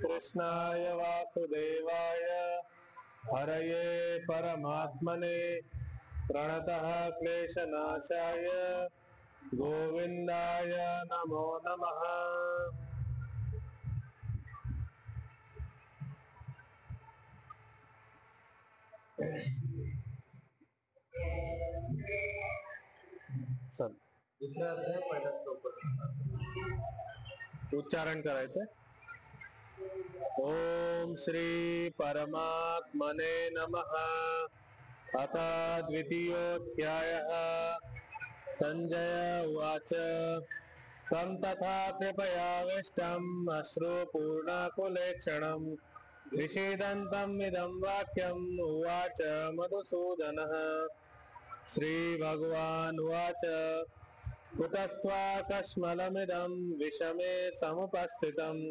कृष्णाय वासुदेवाय हरये परमात्मने प्रणतः क्लेशनाशाय गोविंदाय नमो नमः। दुसरा अध्याय पहिला श्लोक उच्चारण करायचं। ओम श्री परमात्मने नमः। अथ द्वितीयोऽध्यायः। संजय उवाच तं तथा कृपयाविष्टम् अश्रुपूर्णाकुलेक्षणम् विषीदन्तम् इदं वाक्यम् उवाच मधुसूदनः। श्रीभगवानुवाच कुतस्त्वाकश्मलमिदं विषमे समुपस्थितम्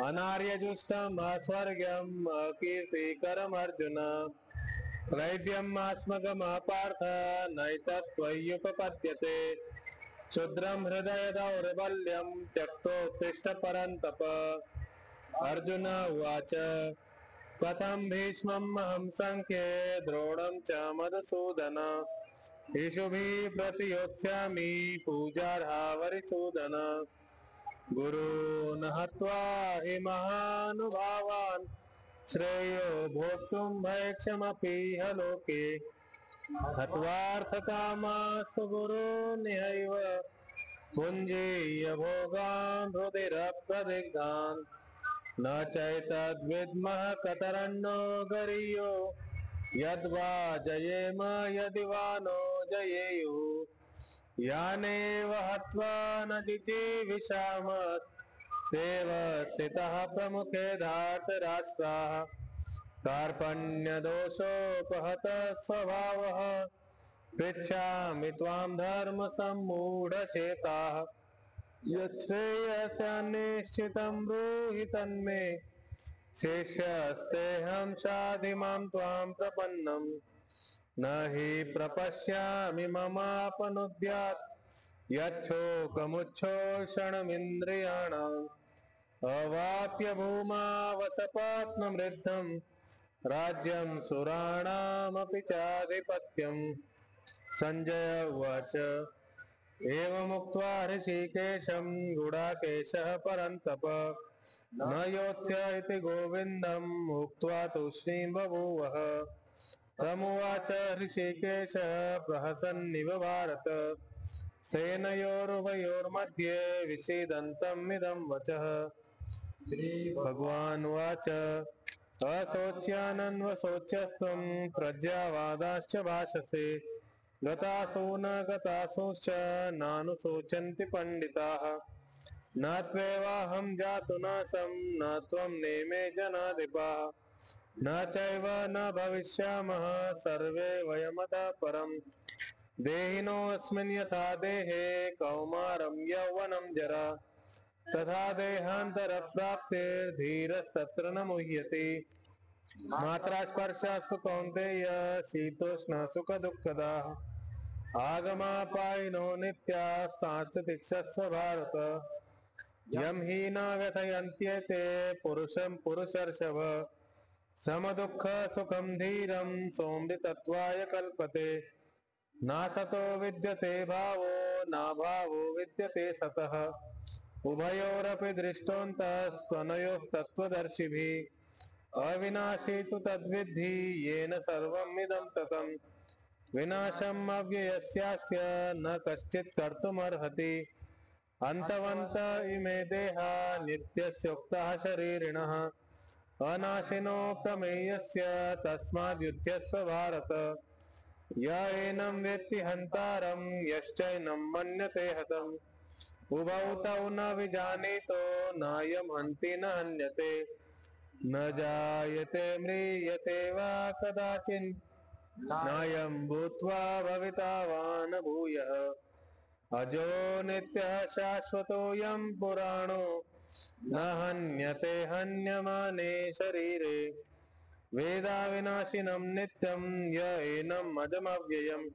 अनार्यजुष्टम् अस्वर्ग्यम् अकीर्तिकरमर्जुन क्लैब्यम् आस्मगमपार्थ नैतत्त्वय्युपपद्यते क्षुद्रं हृदय दौर्बल्यं त्यक्तोत्तिष्ठ परन्तप। अर्जुन उवाच कथं भीष्मम् अहं संख्ये द्रोणं च मधुसूदन ईशुभिः प्रतियोत्स्यामि पूजार्हा वरिसूदन। गुरून् हत्वा हि महानुभावान् श्रेयो भोक्तुं भैक्षमपीह लोके हत्वार्थकामास्तु गुरूनिहैव पुञ्जीय भोगान् रुधिरप्रदिग्धान् न चैतद्विद्मः कतरन्नो गरीयो यद्वा जयेम यदि वा नो जयेयुः यानेव हत्वा न जिजीविषामस्तेव स्थितः प्रमुखे धार्तराष्ट्राः कार्पण्यदोषोपहतः स्वभावः पृच्छामि त्वां धर्मसम्मूढचेताः यच्छ्रेयस्यान्निश्चितं ब्रूहि तन्मे शिष्यस्तेऽहं शाधि मां त्वां प्रपन्नम् न हि प्रपश्यामि ममापनुद्यात् यच्छोकमुच्छोषणमिन्द्रियाणाम् अवाप्य भूमा वसपात्मवृद्धम् राज्यं सुराणामपि चाधिपत्यम्। संजय उवाच एवमुक्त्वा ऋषिकेशं गुडाकेशः परन्तप न योत्स्य इति गोविन्दम् उक्त्वा तूष्णीं बभूवः। तमुवाच ऋषिकेशः प्रहसन्निव भारत सेनयोरुभयोर्मध्ये विषीदन्तम् इदं वचः। श्रीभगवानुवाच अशोच्यानन्वशोच्यस्त्वं प्रज्ञावादाश्च भाषसे गतासु न गतासूश्च नानुशोचन्ति पण्डिताः न त्वेवाहं जातु नासं न त्वं नेमे जनाधिपाः न चैव न भविष्यामः सर्वे वयमतः परम् देहिनोऽस्मिन् यथा देहे कौमारं यौवनं जरा तथा देहान्तरप्राप्तिर्धीरस्तत्र न मुह्यते मात्रा स्पर्शास्तु कौन्तेय शीतोष्ण सुखदुःखदाः आगमापायिनो नित्यास्तास्तितिक्षस्व भारत यं हि न व्यथयन्त्येते पुरुषं पुरुषर्षभ समदुःख सुखं धीरं सोऽमृतत्वाय कल्पते नासतो विद्यते भावो नाभावो विद्यते सतः उभयोरपि दृष्टोऽन्तस्त्वनयोस्तत्त्वदर्शिभिः अविनाशी तु तद्विद्धि येन सर्वमिदं ततम् विनाशम् अव्ययस्यास्य न कश्चित् कर्तुमर्हति अंतवंत इमे देहा नित्यस्योक्तः शरीरिणः अनाशिनो प्रमेयस्य तस्माद्युध्यस्व भारत य एनं वेत्ति हन्तारं यश्चैनं मन्यते हतम् उभौ तौ न विजानीतो नायं हन्ति न हन्यते न जायते म्रियते वा कदाचिन् नायं भूत्वा भविता वा न भूयः अजो नित्यः शाश्वतोऽयं पुराणो न हन्यते हन्यमाने शरीरे वेदाविनाशिनं नित्यं य एनम् अजमव्ययम्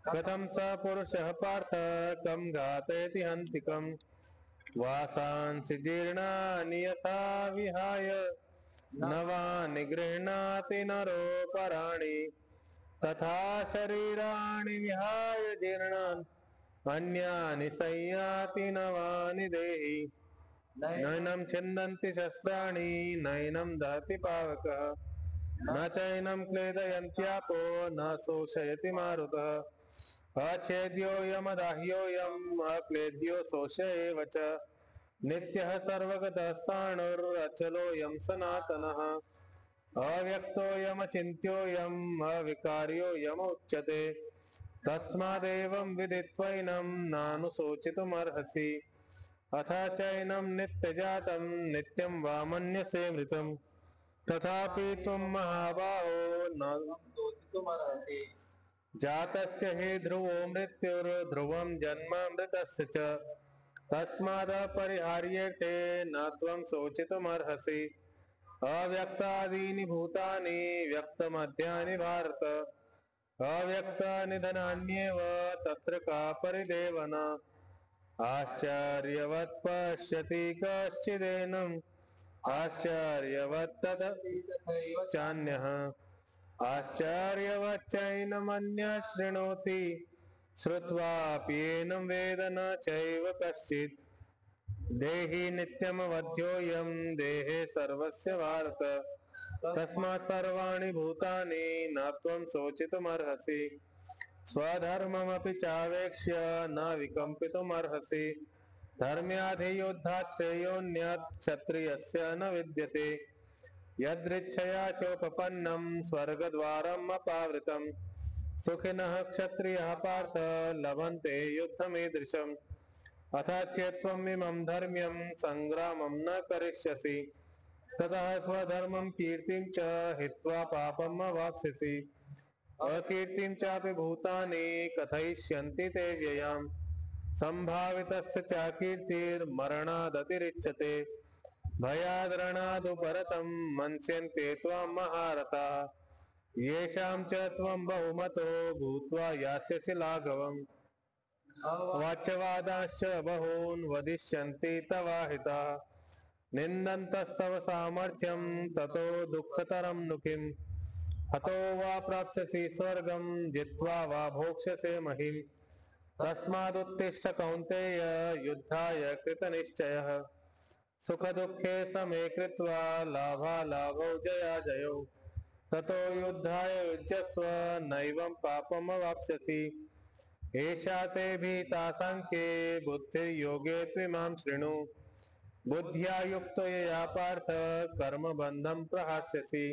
कथं स पुरुषः पार्थ कं घातयति हन्तिकम् वासांसि जीर्णानि यथा विहाय नवानि गृह्णाति नरोपराणि तथा शरीराणि विहाय जीर्णान् अन्यानि संयाति नवानि देहि नैनं छिन्दन्ति शस्त्राणि नैनं दहति पावकः न चैनं क्लेदयन्त्यापो न शोषयति मारुतः अच्छेद्योऽयमदाह्योऽयम् अक्लेद्यो शोष एव च नित्यः सर्वगतः स्थाणुरचलोऽयं सनातनः अव्यक्तोऽयमचिन्त्योऽयम् अविकार्योऽयमुच्यते तस्मादेवं विदित्वैनं नानुशोचितुमर्हसि अथ चैनं नित्यजातं नित्यं वा मन्यसे मृतम् तथापि त्वं महाबाहो न शोचितुमर्हसि जातस्य हि ध्रुवो मृत्युर्ध्रुवं जन्म मृतस्य च तस्मादपरिहार्येते न त्वं शोचितुमर्हसि अव्यक्तादीनि भूतानि व्यक्तमध्यानि भारत अव्यक्तनिधनान्येव तत्र का परिदेवना आश्चर्यवत् पश्यति कश्चिदेनम् आश्चर्यवत् तदपि तथैव चान्यः आश्चर्यवच्चैनमन्यः शृणोति श्रुत्वाप्येनं वेद न चैव कश्चित् देहि नित्यमवध्योऽयं देहे सर्वस्य भारत तस्मात् सर्वाणि भूतानि न त्वं शोचितुमर्हसि स्वधर्ममपि चावेक्ष्य न विकम्पितुमर्हसि धर्म्याधियुद्धात् श्रेयोऽन्यत् क्षत्रियस्य न विद्यते यदृच्छया चोपपन्नं स्वर्गद्वारम् अपावृतम् सुखिनः क्षत्रियः पार्थ लभन्ते युद्धमीदृशम् अथ चेत्त्वम् इमं धर्म्यं सङ्ग्रामं न करिष्यसि ततः स्वधर्मं कीर्तिं च हित्वा पापम् अवाप्स्यसि अकीर्तिं चापि भूतानि कथयिष्यन्ति ते व्ययाम् सम्भावितस्य च कीर्तिर्मरणादतिरिच्यते भयाद्रणादुपरतं मन्स्यन्ते त्वां महारथाः येषां च त्वं बहुमतो भूत्वा यास्यसि लाघवम् वाच्यवादाश्च बहून् वदिष्यन्ति तवाहिताः निन्दन्तस्तव सामर्थ्यं ततो दुःखतरं नु किम् हतो वा प्राप्स्यसि स्वर्गं जित्वा वा भोक्ष्यसे महीम् तस्मादुत्तिष्ठ कौन्तेय युद्धाय कृतनिश्चयः सुखदुःखे समे कृत्वा लाभालाभौ जयाजयौ ततो युद्धाय युज्यस्व नैवं पापमवाप्स्यसि एषा ते भीता साङ्ख्ये बुद्धिर्योगे त्विमां शृणु बुद्ध्या युक्तो यया पार्थ कर्मबन्धं प्रहास्यसि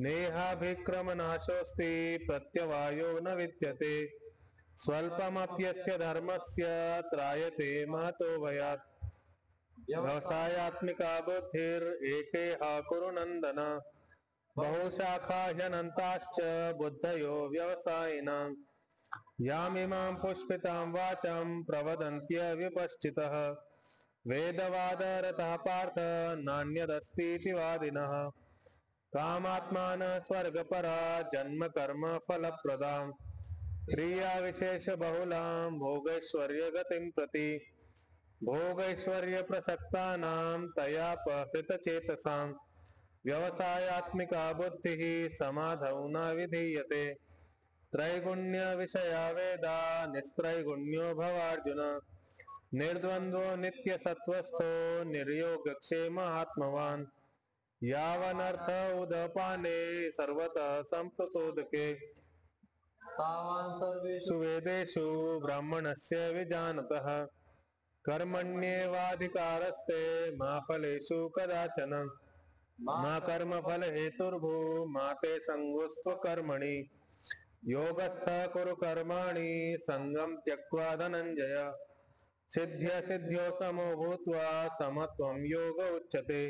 नेहाभिक्रमनाशोऽस्ति प्रत्यवायो न विद्यते स्वल्पमप्यस्य धर्मस्य त्रायते महतो भयात् व्यवसायात्मिका बुद्धिरेकेहा कुरु नन्दन बहुशाखा ह्यनन्ताश्च बुद्धयो व्यवसायिनाम् यामिमां पुष्पितां वाचं प्रवदन्त्यविपश्चितः वेदवादरतः पार्थ नान्यदस्तीति वादिनः कामात्मानः स्वर्गपरा जन्म कर्म फलप्रदाम् क्रियाविशेषबहुलां भोगैश्वर्यगतिं प्रति भोगैश्वर्यप्रसक्तानां तयापहृतचेतसां व्यवसायात्मिका बुद्धिः समाधौ न विधीयते त्रैगुण्यविषया वेदा निस्त्रैगुण्यो भवार्जुन निर्द्वन्द्वो नित्यसत्त्वस्थो निर्योगक्षेमहात्मवान् यावनर्थ उदपाने सर्वतः सम्प्लुतोदके तावान् सर्वेषु वेदेषु ब्राह्मणस्य विजानतः कर्मण्येवाधिकारस्ते मा फलेषु कदाचन मा कर्मफल हेतुर्भू मा ते संगोऽस्त्व कर्मणि योगस्थ कुरु कर्माणि संगं त्यक्त्वा धनञ्जय सिद्ध्य सिद्ध्यो समो भूत्वा समत्वं योग उच्यते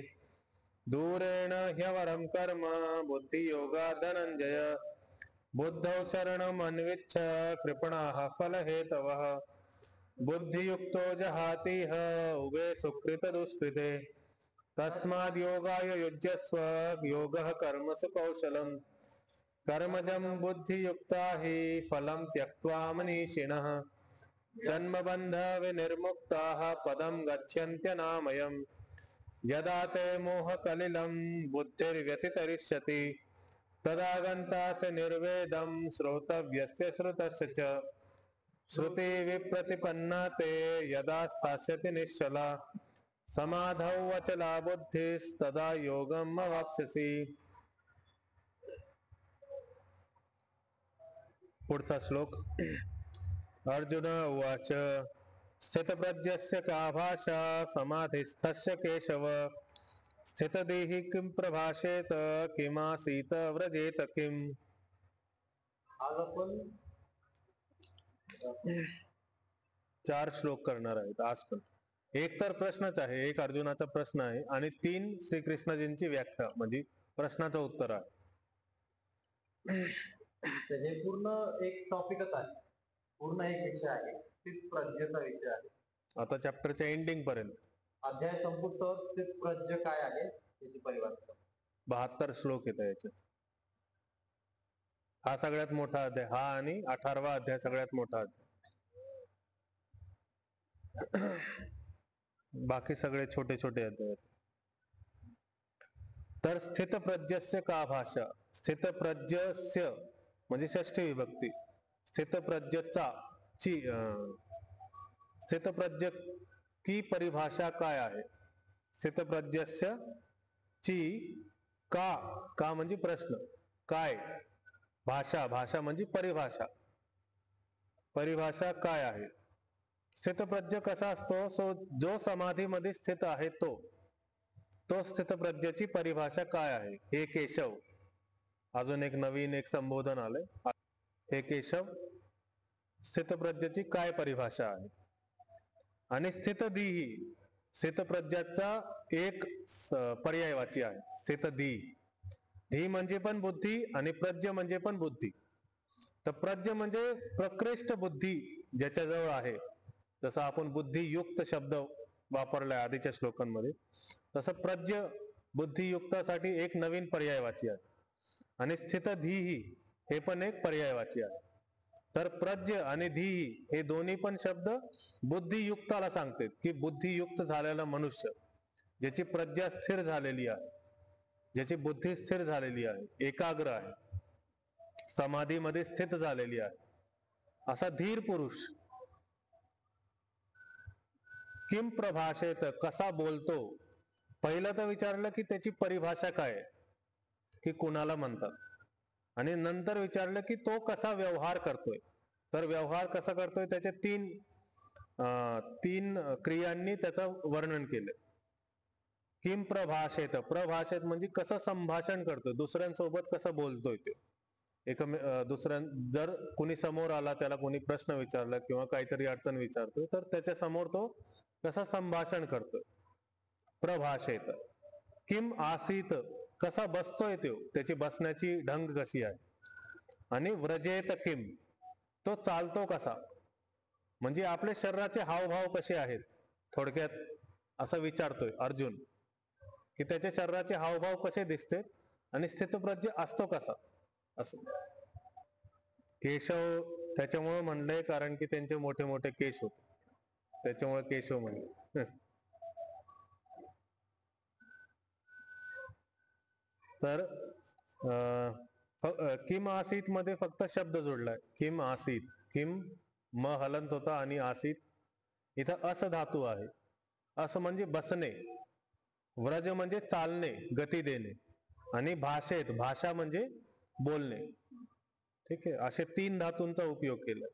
दूरेण ह्यवरं कर्म बुद्धियोगात् धनञ्जय बुद्धौ शरणमन्विच्छ कृपणाः फलहेतवः बुद्धियुक्तो जहातीह उभे सुकृतदुष्कृते तस्माद् योगाय युज्यस्व योगः कर्मसु कौशलम् कर्मजं बुद्धियुक्ता हि फलं त्यक्त्वा मनीषिणः जन्मबन्ध विनिर्मुक्ताः पदं गच्छन्त्यनामयम् यदा ते मोहकलिलं बुद्धिर्व्यतितरिष्यति तदा गन्तासि निर्वेदं श्रोतव्यस्य श्रुतस्य च श्रुति विप्रतिपन्ना ते यदा स्थास्यति निश्चला समाधौ वचला बुद्धिस्तदा योगम् अवाप्स्यसि। पुढचा श्लोक। अर्जुन उवाच स्थितप्रज्ञस्य का भाषा समाधिस्थस्य केशव स्थितधीः किं प्रभाषेत किमासीत व्रजेत किम। आज आपण 4 श्लोक करणार आहेत आज पण। एक तर प्रश्नच आहे, एक अर्जुनाचा प्रश्न आहे आणि 3 श्रीकृष्णजींची व्याख्या म्हणजे प्रश्नाचं उत्तर आहे। हे पूर्ण एक टॉपिकच आहे, पूर्ण एक विषय आहे, स्थित प्रज्ञेचा विषय आहे। आता चॅप्टरच्या एंडिंग पर्यंत अध्याय संपूर्ण स्थित प्रज्ञ काय आहे याची परिभाषा। 72 श्लोक येतात याच्यात। हा सगळ्यात मोठा अध्याय, हा आणि 18वा अध्याय सगळ्यात मोठा अध्याय। बाकी सगळे छोटे छोटे अध्याय। तर स्थितप्रज्ञस्य का भाषा, स्थितप्रज्ञस्य म्हणजे षष्ठी विभक्ती, स्थितप्रज्ञचा ची स्थितप्रज्ञ की परिभाषा काय आहे। स्थितप्रज्ञस्य ची का, का म्हणजे प्रश्न, काय, भाषा, भाषा म्हणजे परिभाषा, परिभाषा काय आहे। स्थितप्रज्ञ कसा असतो, जो समाधीमध्ये स्थित आहे तो स्थितप्रज्ञेची परिभाषा काय आहे। हे केशव, अजून एक नवीन एक संबोधन आलंय, हे केशव स्थितप्रज्ञेची काय परिभाषा आहे। आणि स्थितधीही स्थितप्रज्ञाचा एक पर्यायवाची आहे, स्थितधी। धी म्हणजे पण बुद्धी आणि प्रज्ञ म्हणजे पण बुद्धी। तर प्रज्ञ म्हणजे प्रकृष्ट बुद्धी ज्याच्याजवळ आहे, जसं आपण बुद्धियुक्त शब्द वापरलाय आधीच्या श्लोकांमध्ये, तसं प्रज्ञ बुद्धियुक्तासाठी एक नवीन पर्यायवाची आहे। आणि स्थितधीही हे पण एक पर्यायवाची आहे। तर प्रज्ञ आणि धीही हे दोन्ही पण शब्द बुद्धियुक्ताला सांगतात की बुद्धियुक्त झालेला मनुष्य, ज्याची प्रज्ञा स्थिर झालेली आहे, ज्याची बुद्धी स्थिर झालेली आहे, एकाग्र आहे, समाधीमध्ये स्थित झालेली आहे, असा धीर पुरुष किम प्रभाषेत कसा बोलतो। पहिलं तर विचारलं की त्याची परिभाषा काय आहे, की कुणाला म्हणतात, आणि नंतर विचारलं की तो कसा व्यवहार करतोय। तर व्यवहार कसा करतोय त्याचे तीन क्रियांनी त्याचं वर्णन केलं। किम प्रभाषेत, प्रभाषेत म्हणजे कसं संभाषण करतोय, दुसऱ्यांसोबत कसं बोलतोय तो। जर कुणी समोर आला, त्याला कोणी प्रश्न विचारला किंवा काहीतरी अडचण विचारतोय, तर त्याच्या समोर तो कसं संभाषण करतोय, प्रभाषेत। किम आसीत, कसा बसतोय तो, त्याची बसण्याची ढंग कशी आहे। आणि व्रजेत किम, तो चालतो कसा, म्हणजे आपल्या शरीराचे हावभाव कसे आहेत, थोडक्यात असं विचारतोय अर्जुन, की त्याच्या शरीराचे हावभाव कसे दिसते आणि स्थितप्रज्ञ असतो कसा असं। केशव त्याच्यामुळे म्हणलंय कारण की त्यांचे मोठे मोठे केश होते, त्याच्यामुळे केशव म्हणले। तर किम आसीत मध्ये फक्त शब्द जोडलाय, किम आसीत, किम म हलंत होता आणि आसीत इथं अस धातू आहे। असं म्हणजे बसणे, व्रज म्हणजे चालणे, गती देणे, आणि भाषेत, भाषा म्हणजे बोलणे। ठीक आहे, असे 3 धातूंचा उपयोग केला।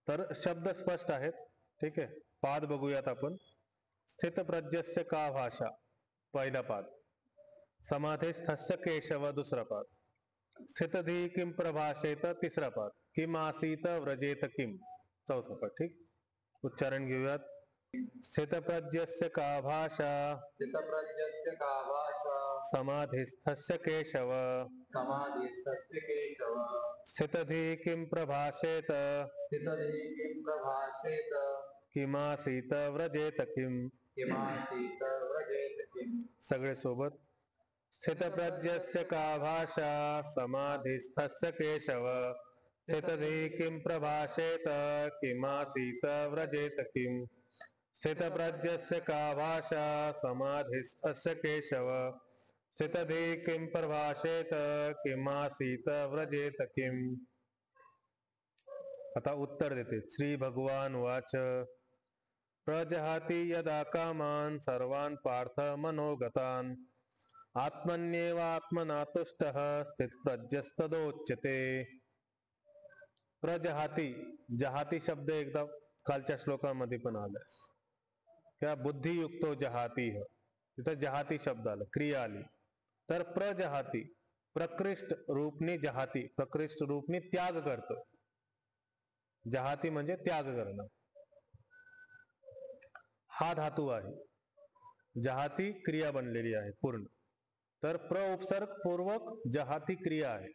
तर शब्द स्पष्ट आहेत. ठीक आहे, पाद बघूयात आपण. स्थितप्रज्ञस्य का भाषा, पहिला पाद. समाधिस्थस्य केशव, दुसरा पाद. स्थितधी किं प्रभाषेत, तिसरा पाद. किम आसीत व्रजेत किम, चौथा पाद. ठीक, उच्चारण घेऊयात. स्थितप्रज्ञस्य का भाषा, स्थितप्रज्ञस्य का भाषा, समाधिस्थस्य केशव, समाधिस्थस्य केशव, स्थितधी किं प्रभाषेत, स्थितधी किं प्रभाषेत, किमासीत व्रजेत किम. किमासीत व्रजेत किम. सगळे सोबत. स्थितप्रज्ञस्य का भाषा, समाधिस्थस्य केशव, स्थितधी किं प्रभाषेत, किमासीत व्रजेत किम. स्थितप्रज्ञस्य का भाषा, समाधिस्थस्य केशव, स्थितधी किं प्रभाषेत, किमासीत व्रजेत किम. आता उत्तर देते. श्री भगवान वाच. प्रजहाति यदा कामान् सर्वान् पार्थ मनोगतान्, आत्मन्येवात्मना तुष्टः स्थितप्रज्ञस्तदोच्यते. प्रजहाती, जहाती शब्द एकदा कालच्या श्लोकामध्ये पण आलाय. क्या बुद्धियुक्तो जहाती है, तिथं जहाती शब्द आला, क्रिया आली. तर प्रजहाती, प्रकृष्ट रूपनी जहाती, प्रकृष्ट रूपनी त्याग करतो. जहाती म्हणजे त्याग करणं, हा धातू आहे. जहाती क्रिया बनलेली आहे पूर्ण. तर प्रउपसर्ग पूर्वक जहाती क्रिया आहे.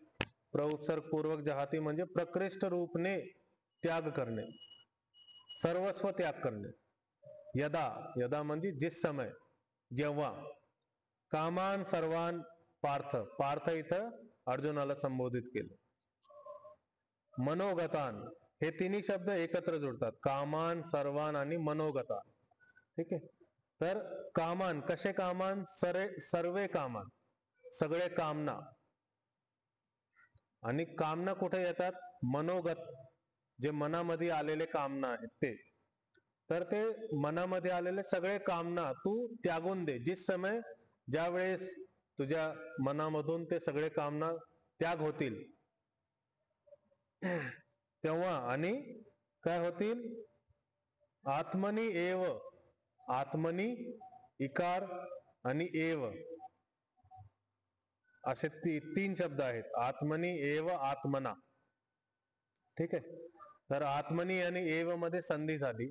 प्रउपसर्ग पूर्वक जहाती म्हणजे प्रकृष्ट रूपने त्याग करणे, सर्वस्व त्याग करणे. यदा, यदा म्हणजे जिस समय, जेव्हा. कामान सर्वान पार्थ, पार्थ इथं अर्जुनाला संबोधित केलं. मनोगतान, हे तिन्ही शब्द एकत्र जोडतात, कामान, सर्वान आणि मनोगतान. ठीक आहे. तर कामान, कसे कामान, सर्वे कामान, सगळे कामना. आणि कामना कुठे येतात, मनोगत, जे मनामध्ये आलेले कामना आहेत ते. तर ते मनामध्ये आलेले सगळे कामना तू त्यागून दे. जिस समय, ज्या वेळेस तुझ्या मनामधून ते सगळे कामना त्याग होतील तेव्हा, आणि काय होतील, आत्मनी एव, आत्मनी इकार आणि एव असे तीन शब्द आहेत. आत्मनी एव आत्मना. ठीक आहे. तर आत्मनी आणि एव मध्ये संधी झाली,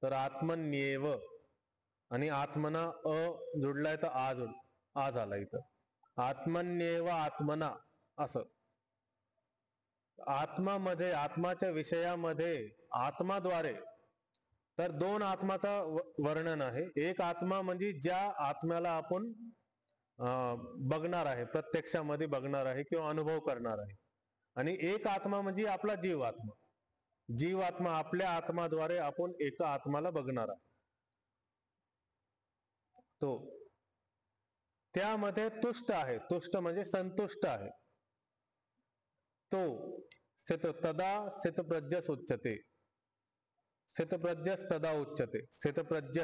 तर आत्मन्येव, आणि आत्मना अ जोडलाय तर आ झाला इथं. आत्मन्येव आत्मना असं. आत्मामध्ये, आत्माच्या विषयामध्ये, आत्माद्वारे. तर दोन आत्माचा वर्णन आहे. एक आत्मा म्हणजे ज्या आत्म्याला आपण बघणार आहे, प्रत्यक्षामध्ये बघणार आहे किंवा अनुभव करणार आहे. आणि एक आत्मा म्हणजे आपला जीव आत्मा. जीव आत्मा, आपल्या आत्माद्वारे आपण एका आत्माला बघणार आहे. तो त्यामध्ये तुष्ट आहे. तुष्ट म्हणजे संतुष्ट आहे. तो स्थित तदा स्थितप्रज्ञ उच्यते. स्थितप्रज्ञ तदा उच्यते. स्थितप्रज्ञ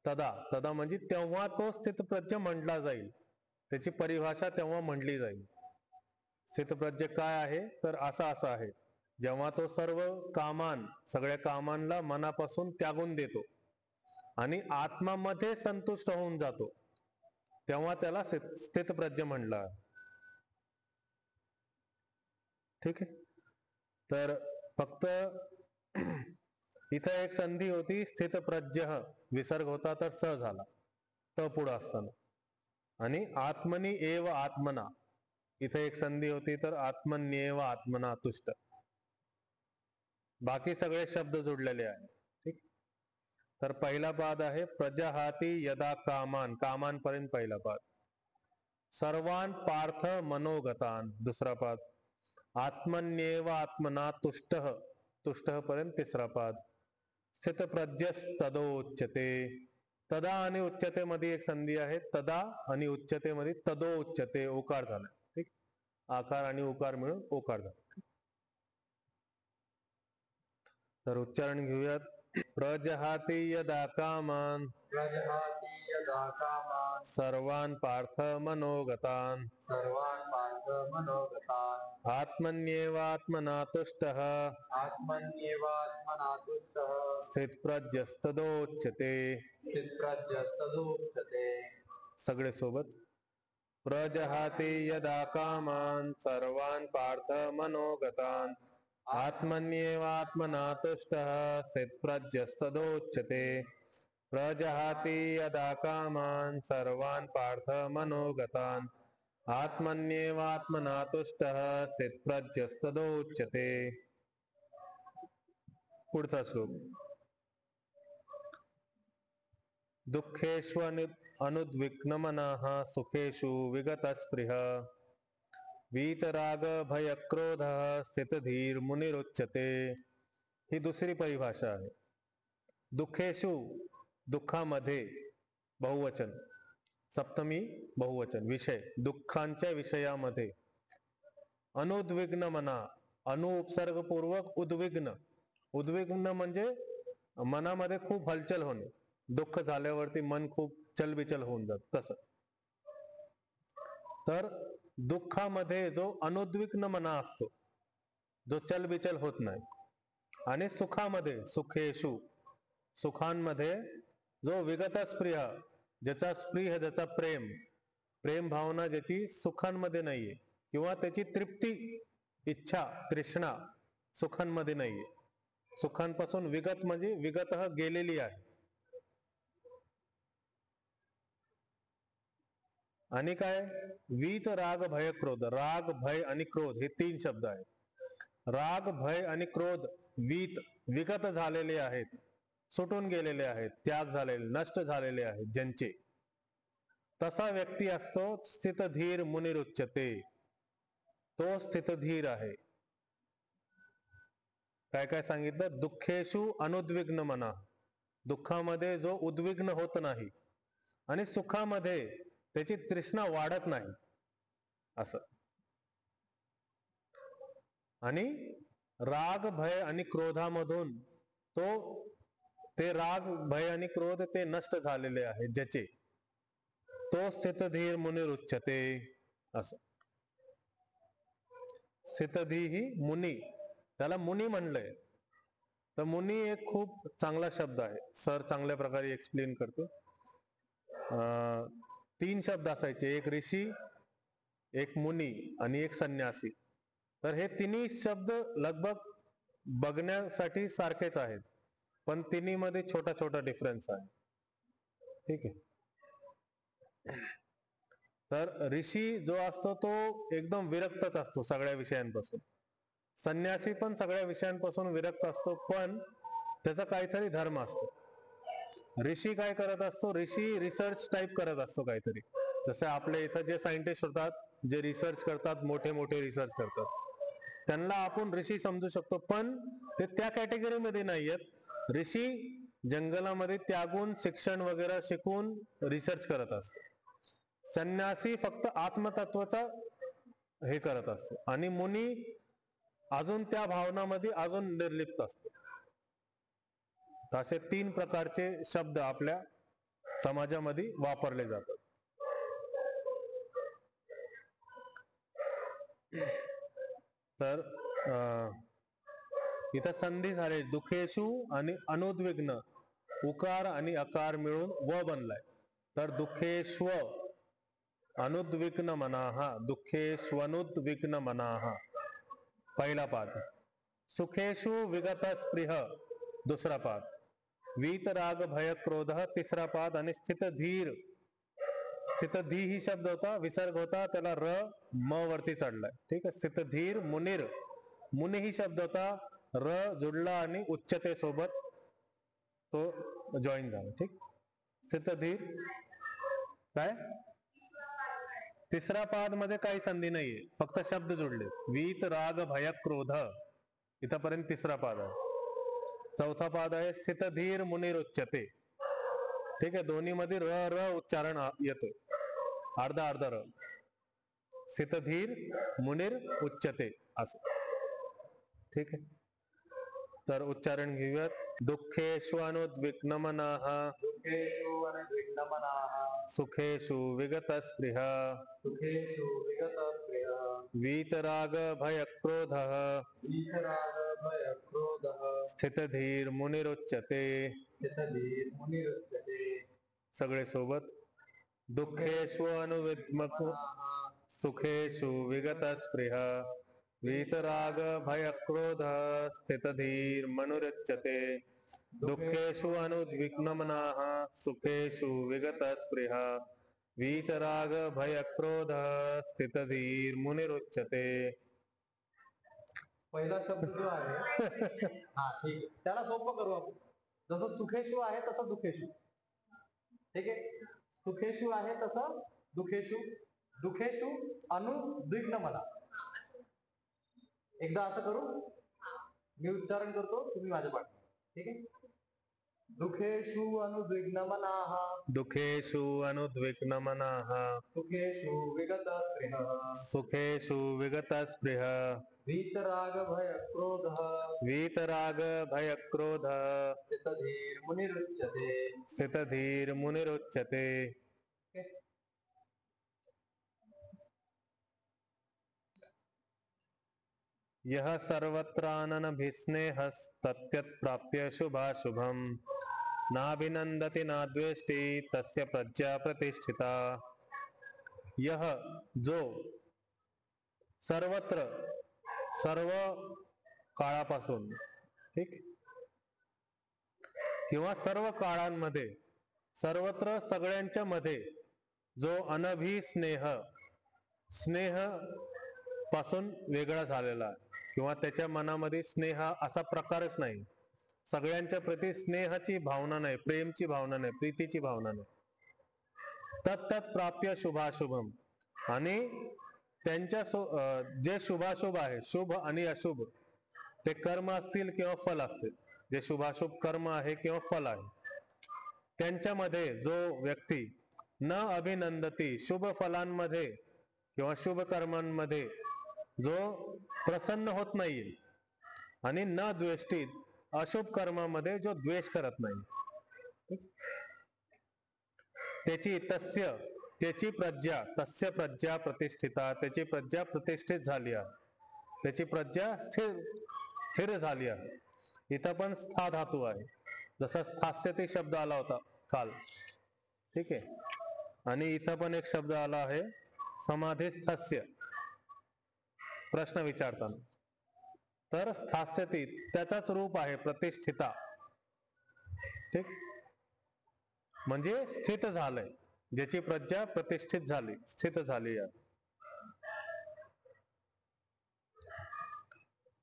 तदा, तदा म्हणजे तेव्हा तो स्थितप्रज्ञ म्हटला जाईल. त्याची परिभाषा तेव्हा म्हटली जाईल. स्थितप्रज्ञ काय आहे, तर असा आहे, जेव्हा तो सर्व कामान, सगळ्या कामांना मनापासून त्यागून देतो आणि आत्मामध्ये संतुष्ट होऊन जातो, तेव्हा त्याला स्थितप्रज्ञ म्हणलं. ठीक आहे. तर फक्त इथं एक संधी होती, स्थितप्रज्ञ, विसर्ग होता तर स झाला, त पुढं असताना. आणि आत्मनी एव आत्मना, इथे एक संधी होती, तर आत्मन्येव आत्मना तुष्ट. बाकी सगळे शब्द जोडलेले आहेत. ठीक. तर पहिला पाद आहे प्रजहाती यदा कामान, कामान पर्यंत पहिला पाद. सर्वान पार्थ मनोगतान, दुसरा पाद. आत्मन्येव आत्मना तुष्ट, तुष्ट पर्यंत तिसरा पाद. स्थितप्रज्ञस्तदोच्यते. तदा आणि उच्चते मध्ये एक संधी आहे. तदा आणि उच्चते मध्ये तदो उच्चते, ओकार झाला. ठीक. आकार आणि उकार मिळून ओकार झाला. तर उच्चारण घेऊयात. प्रजहाति यदा कामान् प्रजहाति यदा कामान् सर्वान् पार्थ मनोगतान् सर्वान् पार्थ मनोगतान् आत्मन्येवात्मना तुष्टः आत्मन्येवात्मना तुष्टः स्थितप्रज्ञस्तदोच्यते. चित्प्रज्ञस्तदुच्यते. सगळे सोबत. प्रजहाति यदा कामान् सर्वान् पार्थ मनोगतान् आत्मन्येवात्मना तुष्टः स्थितप्रज्ञस्तदोच्यते. प्रजहाति यदा कामान् सर्वान् पार्थ मनोगतान् आत्मन्येवात्मना तुष्टः स्थितप्रज्ञस्तदोच्यते. पुढचा श्लोक. दुःखेषु अनुद्विग्नमनः सुखेषु विगतस्पृह वीतरागभयक्रोधः स्थितधीर्मुनिरुच्यते. ही दुसरी परिभाषा आहे. दुःखेषु, दुःखामध्ये, बहुवचन, सप्तमी बहुवचन, विषय, दुःखांच्या विषयामध्ये, अनुद्विग्न मना, अनुपसर्गपूर्वक उद्विग्न. उद्विग्न म्हणजे मनामध्ये खूप हलचल होणे. दुःख झाल्यावरती मन खूप चलबिचल होऊन जात तसं. तर दुःखामध्ये जो अनुद्विग्न मना असतो, जो चलबिचल होत नाही, आणि सुखामध्ये, सुखेषु, सुखांमध्ये जो विगत स्प्रिय, ज्याचा स्प्रिय, ज्याचा प्रेम, प्रेम भावना ज्याची सुखांमध्ये नाहीये, किंवा त्याची तृप्ती, इच्छा, तृष्णा सुखांमध्ये नाहीये. सुखांपासून विगत म्हणजे विगत गेलेली आहे. आणि काय? वीत राग भय क्रोध. राग, भय आणि क्रोध हे तीन शब्द आहेत. राग, भय आणि क्रोध वीत, विगत झालेले आहेत, सुटून गेलेले आहेत, त्याग झालेले, नष्ट झालेले आहेत ज्यांचे, तसा व्यक्ती असतो स्थितधीर मुनिरुच्यते. तो स्थितधीर आहे. काय काय सांगितलं? दुःखेषु अनुद्विग्न मना, दुःखामध्ये जो उद्विग्न होत नाही, आणि सुखामध्ये त्याची तृष्णा वाढत नाही असं. आणि राग, भय आणि क्रोधामधून तो, ते राग, भय आणि क्रोध ते नष्ट झालेले आहेत ज्याचे, तो स्थितधीर मुनिरुच्यते असं. स्थितधी ही मुनी, त्याला मुनी म्हणलंय. तर मुनी एक खूप चांगला शब्द आहे. सर चांगल्या प्रकारे एक्सप्लेन करतो. तीन शब्द असायचे, एक ऋषी, एक मुनी आणि एक संन्यासी. तर हे तिन्ही शब्द लगभग बघण्यासाठी सारखेच आहेत, पण तिन्ही मध्ये छोटा छोटा डिफरन्स आहे. ठीक आहे. तर ऋषी जो असतो तो एकदम विरक्तच असतो सगळ्या विषयांपासून. संन्यासी पण सगळ्या विषयांपासून विरक्त असतो, पण त्याचा काहीतरी धर्म असतो. ऋषी काय करत असतो? ऋषी रिसर्च टाईप करत असतो काहीतरी. जसे आपल्या इथं जे सायंटिस्ट होतात, जे रिसर्च करतात, मोठे मोठे रिसर्च करतात, त्यांना आपण ऋषी समजू शकतो, पण ते त्या कॅटेगरीमध्ये नाही आहेत. ऋषी जंगलामध्ये त्यागून, शिक्षण वगैरे शिकून रिसर्च करत असतो. संन्यासी फक्त आत्मतत्वाचा हे करत असतो, आणि मुनी अजून त्या भावनामध्ये अजून निर्लिप्त असतो. असे तीन प्रकारचे शब्द आपल्या समाजामध्ये वापरले जातात. तर इथं संधी झाले. दुखेशु आणि अनुद्विग्न, उकार आणि अकार मिळून व बनलाय. तर दुखेश्व अनुद्विग्न मनाः, दुःखेष्वनुद्विग्न मनाः पहिला पाद. सुखेषु विगत स्पृह दुसरा पाद. वीतराग भय क्रोध तिसरा पाद. आणि स्थितधीर, स्थितधी ही शब्द होता, विसर्ग होता, त्याला र म वरती चढलाय. ठीक आहे. स्थितधीर मुनीर, मुनी ही शब्द होता, र जुडला आणि उच्चते सोबत तो जॉईन झाला. ठीक. स्थितधीर काय? तिसरा पाद मध्ये काही संधी नाहीये, फक्त शब्द जुडले. वीत राग भय क्रोध इथपर्यंत तिसरा पाद आहे. चौथा पाद आहे स्थितधीर मुनिरुच्यते. ठीक आहे. दोन्ही मध्ये र र उच्चारण येतोय, अर्धा अर्धा र. स्थितधीर मुनिर उच्यते असं. ठीक आहे. तर उच्चारण घेऊयात. दुःखेषु अनुद्विग्नमनः दुःखेषु अनुद्विग्नमनाः सुखेषु विगतस्पृह सुखेषु विगतस्पृहः वीतरागभयक्रोधः वीतरागभयक्रोधः स्थितधीर्मुनिरुच्यते. स्थितधीर्मुनिरुच्यते. सगळे सोबत. दुःखेषु अनुविद्मको सुखेषु विगतस्पृह वीतरागभयक्रोधः स्थितधीर्मनुरुच्यते. दुःखेषु अनुद्विग्नमनाः सुखेषु विगतस्पृह वीतरागभयक्रोधः स्थितधीर्मुनिरुच्यते. पहिला शब्द जो आहे हा ठीक आहे, त्याला सोपं करू आपण. जसं सुखेशु आहे तसं दुखेशु. ठीक आहे, सुखेशु आहे तसं दुखेशु. दुखेशु अनुद्विग्न मला. एकदा असं करू, मी उच्चारण करतो, तुम्ही माझ्या पाठ. ठीक आहे. दुखेषु अनुद्विग्नमनाः दुःखेषु अनुद्विग्नमनाः सुखेषु विगतस्पृहः सुखेषु विगतस्पृह वीतरागभयक्रोधः वीतरागभयक्रोधः स्थितधीर्मुनिरुच्यते. स्थितधीर्मुनिरुच्यते. यः सर्वत्राननभिस्नेहस्तत्यत्प्राप्य शुभाशुभम् नाभिनन्दति नाद्वेष्टि तस्य प्रज्ञा प्रतिष्ठिता. यह जो सर्वत्र सर्व काळापासून ठीक किंवा सर्व काळांमध्ये सर्वत्र सगळ्यांच्या मध्ये जो अनभिस्नेह स्नेह पासून वेगळा झालेला आहे किंवा त्याच्या मनामध्ये स्नेह असा प्रकारच नाही, सगळ्यांच्या प्रती स्नेहाची भावना नाही, प्रेमची भावना नाही, प्रीतीची भावना नाही. तत्तत् प्राप्य शुभाशुभम. आणि त्यांच्या जे शुभाशुभ आहे, शुभ आणि अशुभ, ते कर्म असतील किंवा फल असतील, जे शुभाशुभ कर्म आहे किंवा फल आहे, त्यांच्यामध्ये जो व्यक्ती न अभिनंदती, शुभ फलांमध्ये किंवा शुभ कर्मांमध्ये जो प्रसन्न होत नाही आणि न द्वेष्टी, अशुभ कर्मामध्ये जो द्वेष करत नाही, त्याची प्रज्ञा, तस्य प्रज्ञा प्रतिष्ठिता, त्याची प्रज्ञा प्रतिष्ठित झाली आहे, त्याची प्रज्ञा स्थिर झाली आहे. इथं पण स्था धातू आहे, जसा स्थास्यते शब्द आला होता काल. ठीक आहे. आणि इथं पण एक शब्द आला आहे समाधिस्थस्य, प्रश्न विचारताना. तर स्थास्यती त्याचाच रूप आहे प्रतिष्ठिता. ठीक, म्हणजे स्थित झालंय, ज्याची प्रज्ञा प्रतिष्ठित झाली, स्थित झाली आहे,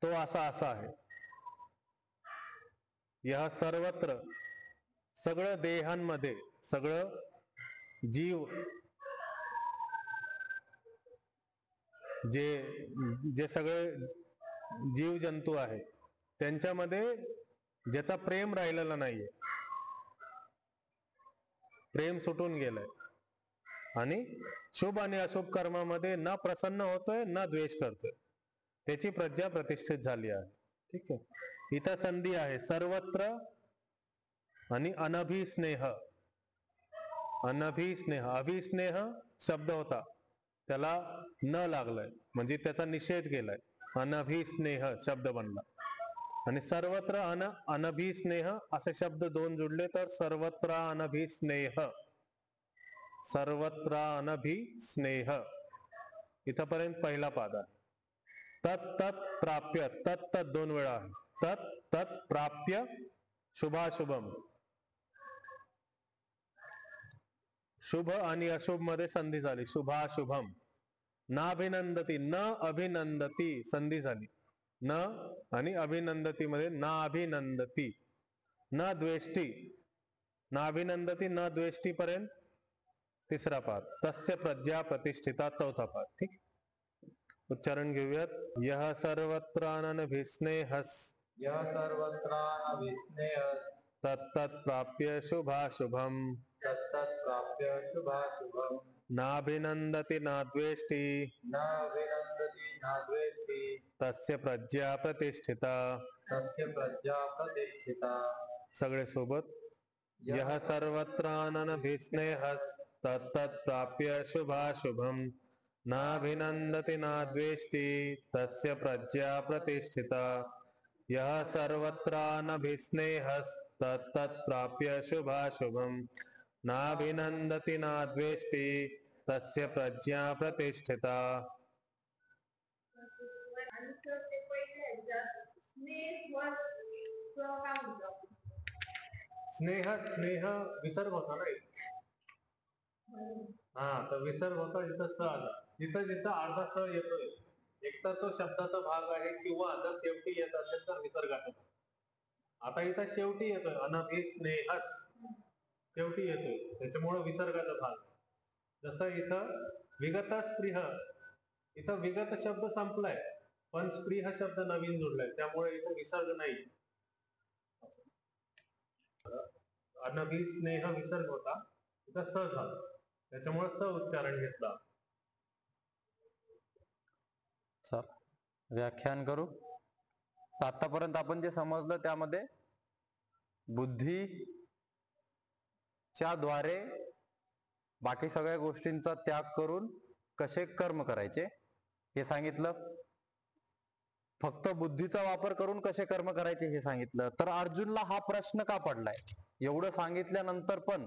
तो असा आहे. या सर्वत्र सगळं देहांमध्ये, सगळं जीव जे सगळे जीव जंतू आहे त्यांच्यामध्ये ज्याचा प्रेम राहिलेला नाहीये, प्रेम सुटून गेलंय आणि शुभ आणि अशुभ कर्मामध्ये न प्रसन्न होतोय न द्वेष करतोय, त्याची प्रज्ञा प्रतिष्ठित झाली आहे. ठीक आहे. इथं संधी आहे सर्वत्र आणि अनभिस्नेह. अनभिस्नेह, अभिस्नेह शब्द होता, त्याला न लागलाय म्हणजे त्याचा निषेध केलाय, अनभिस्नेह शब्द बनला. आणि सर्वत्र अनभिस्नेह असे शब्द दोन जुडले तर सर्वत्र अनभिस्नेह, सर्वत्र अनभिस्नेह. इथपर्यंत पहिला पाद आहे. तत् प्राप्य, तत् दोन वेळा आहे, तत् प्राप्य शुभाशुभम. शुभ आणि अशुभ मध्ये संधी झाली, शुभाशुभम. नाभिनंदती, न अभिनंदती संधी झाली, न आणि अभिनंदती मध्ये नाभिनंदती. न द्वेष्टी, नाभिनंदती न द्वेष्टी पर्यंत तिसरा पाद. तस्य प्रज्ञा प्रतिष्ठिता चौथा पाद. ठीक, उच्चारण घेऊयात. यह सर्वत्र अनभिस्नेहस्, यः सर्वत्रानभिस्नेहः तत्तत् प्राप्य शुभाशुभम. तत्तत् प्राप्य शुभाशुभम्. नाभिनन्दति नाद्वेष्टि न विनन्दति न द्वेष्टि तस्य प्रज्ञा प्रतिष्ठिता. तस्य प्रज्ञा प्रतिष्ठिता. सगळे सोबत. यः सर्वत्राननभिस्नेहस्तत्तत् प्राप्य शुभाशुभम् नाभिनन्दति नाद्वेष्टि तस्य प्रज्ञा प्रतिष्ठिता. यः सर्वत्रानभिस्नेहस्तत्तत् प्राप्य शुभाशुभम् नाभिनन्दति नाद्वेष्टि तस्य प्रज्ञा प्रतिष्ठिता. स्नेह स्नेह विसर्ग होता ना. हा, तर विसर्ग होता जिथं स आला. जिथं जिथं अर्धा स येतोय, एक तर तो शब्दाचा भाग आहे किंवा जर शेवटी येत असेल तर विसर्गाचा. आता इथं शेवटी येतोय अनभिस्नेहस, शेवटी येतोय, त्याच्यामुळे विसर्गाचा भाग. जसं इथं विगत स्पृह, इथं विगत शब्द संपलाय पण स्पृह शब्द नवीन जोडलाय, त्यामुळे इथं विसर्ग नाही. अनभिस्नेह विसर्ग होता, इथं स झाला, त्याच्यामुळे स उच्चारण घेतला. व्याख्यान करू. आतापर्यंत आपण जे समजलं त्यामध्ये बुद्धीच्या द्वारे बाकी सगळ्या गोष्टींचा त्याग करून कसे कर्म करायचे हे सांगितलं. फक्त बुद्धीचा वापर करून कसे कर्म करायचे हे सांगितलं. तर अर्जुनला हा प्रश्न का पडलाय? एवढं सांगितल्यानंतर पण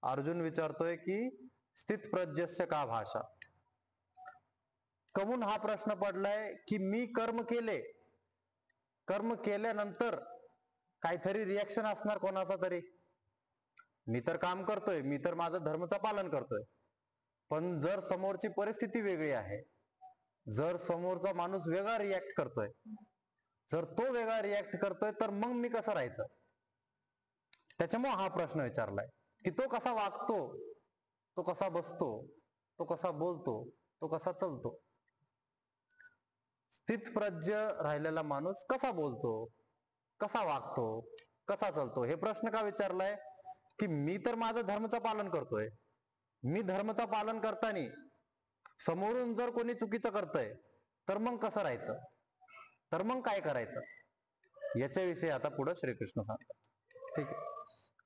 अर्जुन विचारतोय की स्थितप्रज्ञस्य का भाषा. कमून हा प्रश्न पडलाय की मी कर्म केले, कर्म केल्यानंतर काहीतरी रिॲक्शन असणार कोणाचा तरी. मी तर काम करतोय, मी तर माझं धर्मचं पालन करतोय, पण जर समोरची परिस्थिती वेगळी आहे, जर समोरचा माणूस वेगळा रिॲक्ट करतोय, जर तो वेगळा रिॲक्ट करतोय, तर मग मी कसं राहायचं? त्याच्यामुळे हा प्रश्न विचारलाय की तो कसा वागतो, तो कसा बसतो, तो कसा बोलतो, तो कसा चलतो. स्थितप्रज्ञ राहिलेला माणूस कसा बोलतो, कसा वागतो, कसा चालतो, हे प्रश्न का विचारलाय की मी तर माझं धर्मचं पालन करतोय, मी धर्मचं पालन करताना समोरून जर कोणी चुकीचं करतंय तर मग कसं राहायचं, तर मग काय करायचं, याच्याविषयी आता पुढे श्रीकृष्ण सांगतात. ठीक आहे.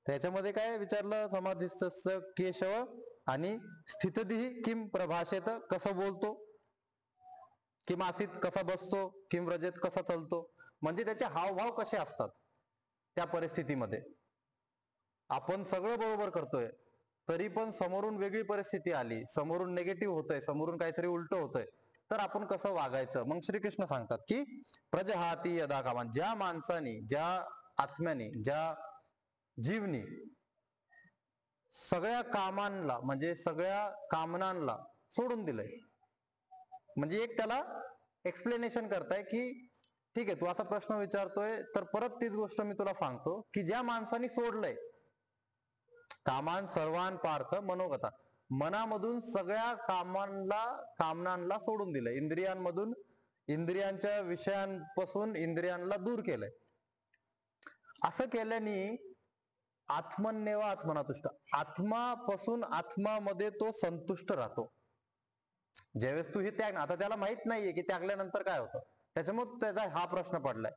त्याच्यामध्ये काय विचारलं, समाधिस्थ केशव आणि स्थितधी किम प्रभाषेत, कसं बोलतो, किम आसीत कसा बसतो, किम व्रजेत कसा चालतो, म्हणजे त्याचे हावभाव कसे असतात त्या परिस्थितीमध्ये. आपण सगळं बरोबर करतोय तरी पण समोरून वेगळी परिस्थिती आली, समोरून निगेटिव्ह होतंय, समोरून काहीतरी उलट होतंय, तर आपण कसं वागायचं. मग श्रीकृष्ण सांगतात की प्रजहाती यदा कामान, ज्या माणसाने, ज्या आत्म्याने, ज्या जीवनी सगळ्या कामांना म्हणजे सगळ्या कामनांना सोडून दिलंय, म्हणजे एक त्याला एक्सप्लेनेशन करताय की ठीक आहे तू असा प्रश्न विचारतोय तर परत तीच गोष्ट मी तुला सांगतो की ज्या माणसाने सोडलंय कामान सर्वान पार्थ मनोगता, मनामधून सगळ्या कामनांना सोडून दिलंय, इंद्रियांमधून, इंद्रियांच्या विषयांपासून इंद्रियांना दूर केलंय. असं केल्याने आत्मन्यव आत्मनातुष्ट, आत्मापासून आत्मामध्ये तो संतुष्ट राहतो. ज्यावेळेस तू हे त्याग, आता त्याला माहित नाहीये की त्यागल्यानंतर काय होतं, त्याच्यामुळे त्याचा हा प्रश्न पडलाय.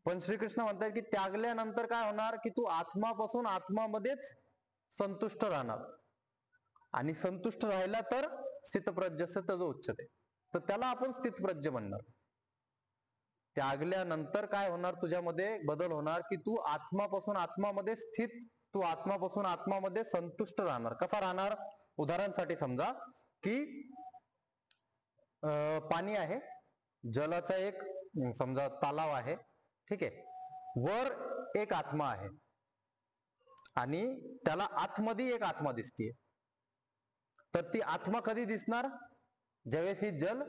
पण श्रीकृष्ण म्हणतात की त्यागल्यानंतर काय होणार की तू आत्मापासून आत्मामध्येच संतुष्ट राहणार, आणि संतुष्ट राहिला तर स्थितप्रज्ञस्य तद उच्यते, तर त्याला आपण स्थितप्रज्ञ म्हणणार. त्यागल्यानंतर काय होणार, तुझ्यामध्ये बदल होणार की तू आत्मापासून आत्मामध्ये स्थित, तू आत्मापासून आत्मामध्ये संतुष्ट राहणार. कसा राहणार? उदाहरणासाठी समजा की पाणी आहे, जलाचा एक समजा तलाव आहे, ठीक आहे, वर एक आत्मा आहे आणि त्याला आतमध्ये एक आत्मा दिसतीये. तर ती आत्मा कधी दिसणार? ज्यावेळेस ही जल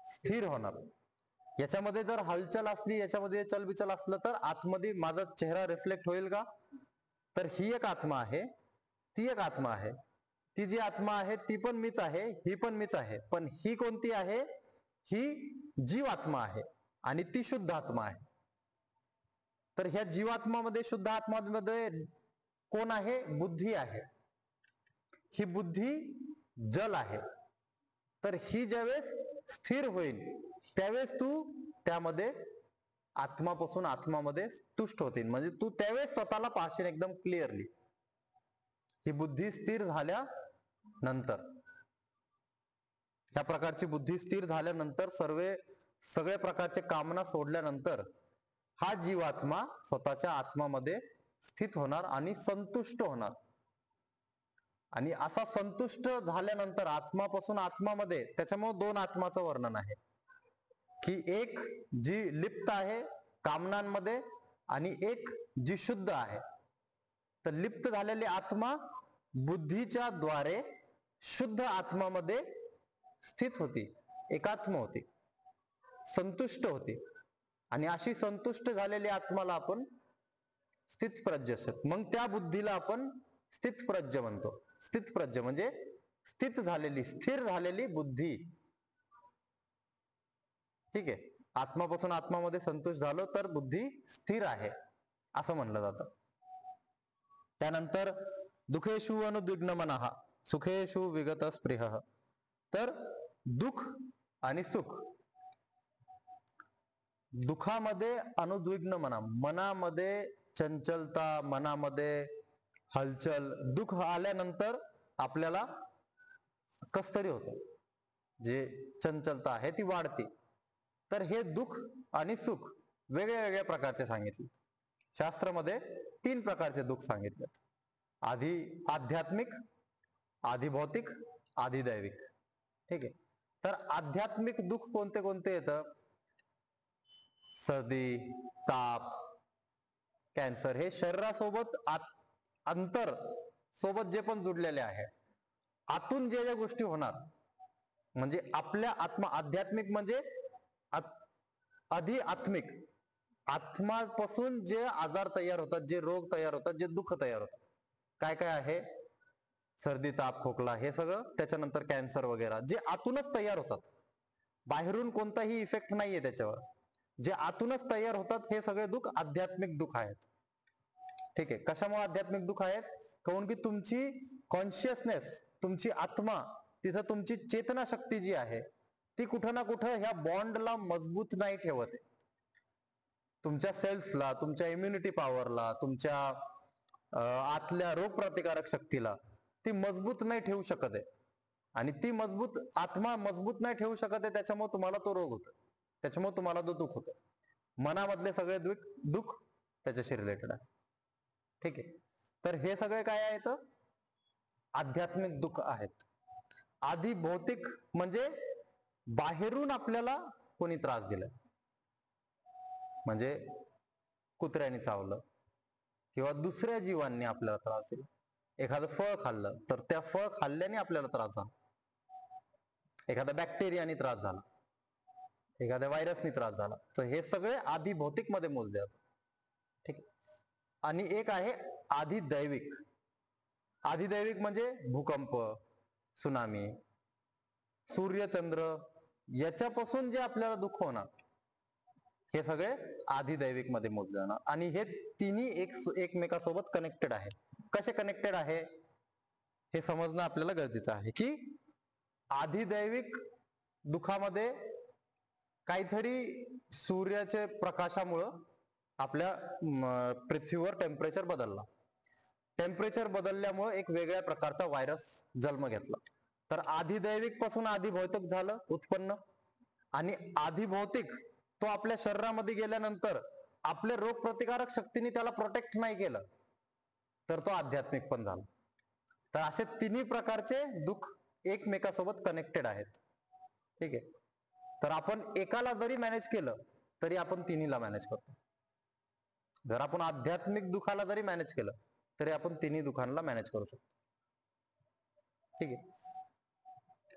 स्थिर होणार. याच्यामध्ये जर हलचल असली, याच्यामध्ये चलबिचल असलं तर आतमध्ये माझा चेहरा रिफ्लेक्ट होईल का? तर ही एक आत्मा आहे, ती एक आत्मा आहे, ती जी आत्मा आहे ती पण मीच आहे, ही पण मीच आहे, पण ही कोणती आहे? ही जीव आत्मा आहे आणि ती शुद्ध आत्मा आहे. तर ह्या जीवात्मामध्ये, शुद्ध आत्मामध्ये कोण आहे? बुद्धी आहे. ही बुद्धी जल आहे. तर ही ज्यावेळेस स्थिर होईल त्यावेळेस तू त्यामध्ये आत्मापासून आत्मामध्ये तुष्ट होतील. म्हणजे तू त्यावेळेस स्वतःला पाहशील एकदम क्लिअरली. ही बुद्धी स्थिर झाल्यानंतर, त्या प्रकारची बुद्धी स्थिर झाल्यानंतर, सगळे प्रकारचे कामना सोडल्यानंतर हा जीवात्मा स्वतःच्या आत्मामध्ये स्थित होणार आणि संतुष्ट होणार. आणि असा संतुष्ट झाल्यानंतर आत्मापासून आत्मामध्ये, त्याच्यामुळे दोन आत्माचं वर्णन आहे की एक जी लिप्त आहे कामनांमध्ये आणि एक जी शुद्ध आहे. तर लिप्त झालेली आत्मा बुद्धीच्या द्वारे शुद्ध आत्मामध्ये स्थित होती, एकात्म होती, संतुष्ट होती. आणि अशी संतुष्ट झालेली आत्माला आपण स्थितप्रज्ञ असत. मग त्या बुद्धीला आपण स्थितप्रज्ञ म्हणतो. स्थितप्रज्ञ म्हणजे स्थित झालेली, स्थिर झालेली बुद्धी. ठीक आहे. आत्मापासून आत्मामध्ये संतुष्ट झालो तर बुद्धी स्थिर आहे असं म्हणलं जातं. त्यानंतर दुःखेषु अनुद्विग्न मनः सुखेषु विगत स्पृहः. तर दुःख आणि सुख, दुःखामध्ये अनुद्विग्न मनामध्ये चंचलता, मनामध्ये हलचल, दुःख आल्यानंतर आपल्याला कसतरी होतं, जे चंचलता आहे ती वाढते. तर हे दुःख आणि सुख वेगळ्या वेगळ्या प्रकारचे सांगितले. शास्त्रामध्ये 3 प्रकारचे दुःख सांगितलेत. आधी आध्यात्मिक, आधी भौतिक, आधी दैविक. ठीक आहे. तर आध्यात्मिक दुःख कोणते कोणते येतं? सर्दी, ताप, कॅन्सर, हे शरीरासोबत अंतर सोबत जे पण जुडलेले आहे, आतून जे ज्या गोष्टी होणार, म्हणजे आपल्या आत्मा, आध्यात्मिक म्हणजे आत्मिक, आत्मापासून जे आजार तयार होतात, जे रोग तयार होतात, जे दुःख तयार होतात, काय काय आहे? सर्दी, ताप, खोकला, हे सगळं. त्याच्यानंतर कॅन्सर वगैरे, जे आतूनच तयार होतात, बाहेरून कोणताही इफेक्ट नाहीये त्याच्यावर, जे आतूनच तयार होतात, हे सगळे दुःख आध्यात्मिक दुःख आहेत. ठीक आहे. कशामुळे आध्यात्मिक दुःख आहेत? काऊन की तुमची कॉन्शियसनेस, तुमची आत्मा, तिथं तुमची चेतना शक्ती जी आहे ती कुठं ना कुठं ह्या बॉन्डला मजबूत नाही ठेवत आहे. तुमच्या सेल्सला, तुमच्या इम्युनिटी पॉवरला, तुमच्या आतल्या रोगप्रतिकारक शक्तीला ती मजबूत नाही ठेवू शकत आहे. आणि ती मजबूत आत्मा मजबूत नाही ठेवू शकत आहे, त्याच्यामुळे तुम्हाला तो रोग होतो, त्याच्यामुळे तुम्हाला तो दुःख होतो. मनामधले सगळे दुःख त्याच्याशी रिलेटेड आहे. ठीक आहे. तर हे सगळे काय आहेत? आध्यात्मिक दुःख आहेत. आधी भौतिक म्हणजे बाहेरून आपल्याला कोणी त्रास दिलाय, म्हणजे कुत्र्याने चावलं किंवा दुसऱ्या जीवांनी आपल्याला त्रास दिला. एखादं फळ खाल्लं तर त्या फळ खाल्ल्याने आपल्याला त्रास झाला, एखाद्या बॅक्टेरियाने त्रास झाला, एखाद्या व्हायरसने त्रास झाला. तर हे सगळे आधी भौतिक मध्ये मोजले जातात. ठीक आहे. आणि एक आहे आधी दैविक. आधी दैविक म्हणजे भूकंप, सुनामी, सूर्य, चंद्र, याच्यापासून जे आपल्याला दुःख होणार, हे सगळे आधी दैविक मध्ये मोजले जाणार. आणि हे तिन्ही एकमेकांसोबत कनेक्टेड आहे. कसे कनेक्टेड आहे हे समजणं आपल्याला गरजेचं आहे. की आधी दैविक दुःखामध्ये काहीतरी सूर्याच्या प्रकाशामुळं आपल्या पृथ्वीवर टेम्परेचर बदलला. टेम्परेचर बदलल्यामुळे एक वेगळ्या प्रकारचा व्हायरस जन्म घेतला. तर आधी दैविक पासून आधी भौतिक झालं उत्पन्न. आणि आधी भौतिक तो आपल्या शरीरामध्ये गेल्यानंतर आपल्या रोगप्रतिकारक शक्तीने त्याला प्रोटेक्ट नाही केलं, तर तो आध्यात्मिक पण झाला. तर असे तिन्ही प्रकारचे दुःख एकमेकांसोबत कनेक्टेड आहेत. ठीक आहे. तर आपण एकाला जरी मॅनेज केलं तरी आपण तिन्हीला मॅनेज करतो. जर आपण आध्यात्मिक दुःखाला जरी मॅनेज केलं तरी आपण तिन्ही दुःखांना मॅनेज करू शकतो. ठीक आहे.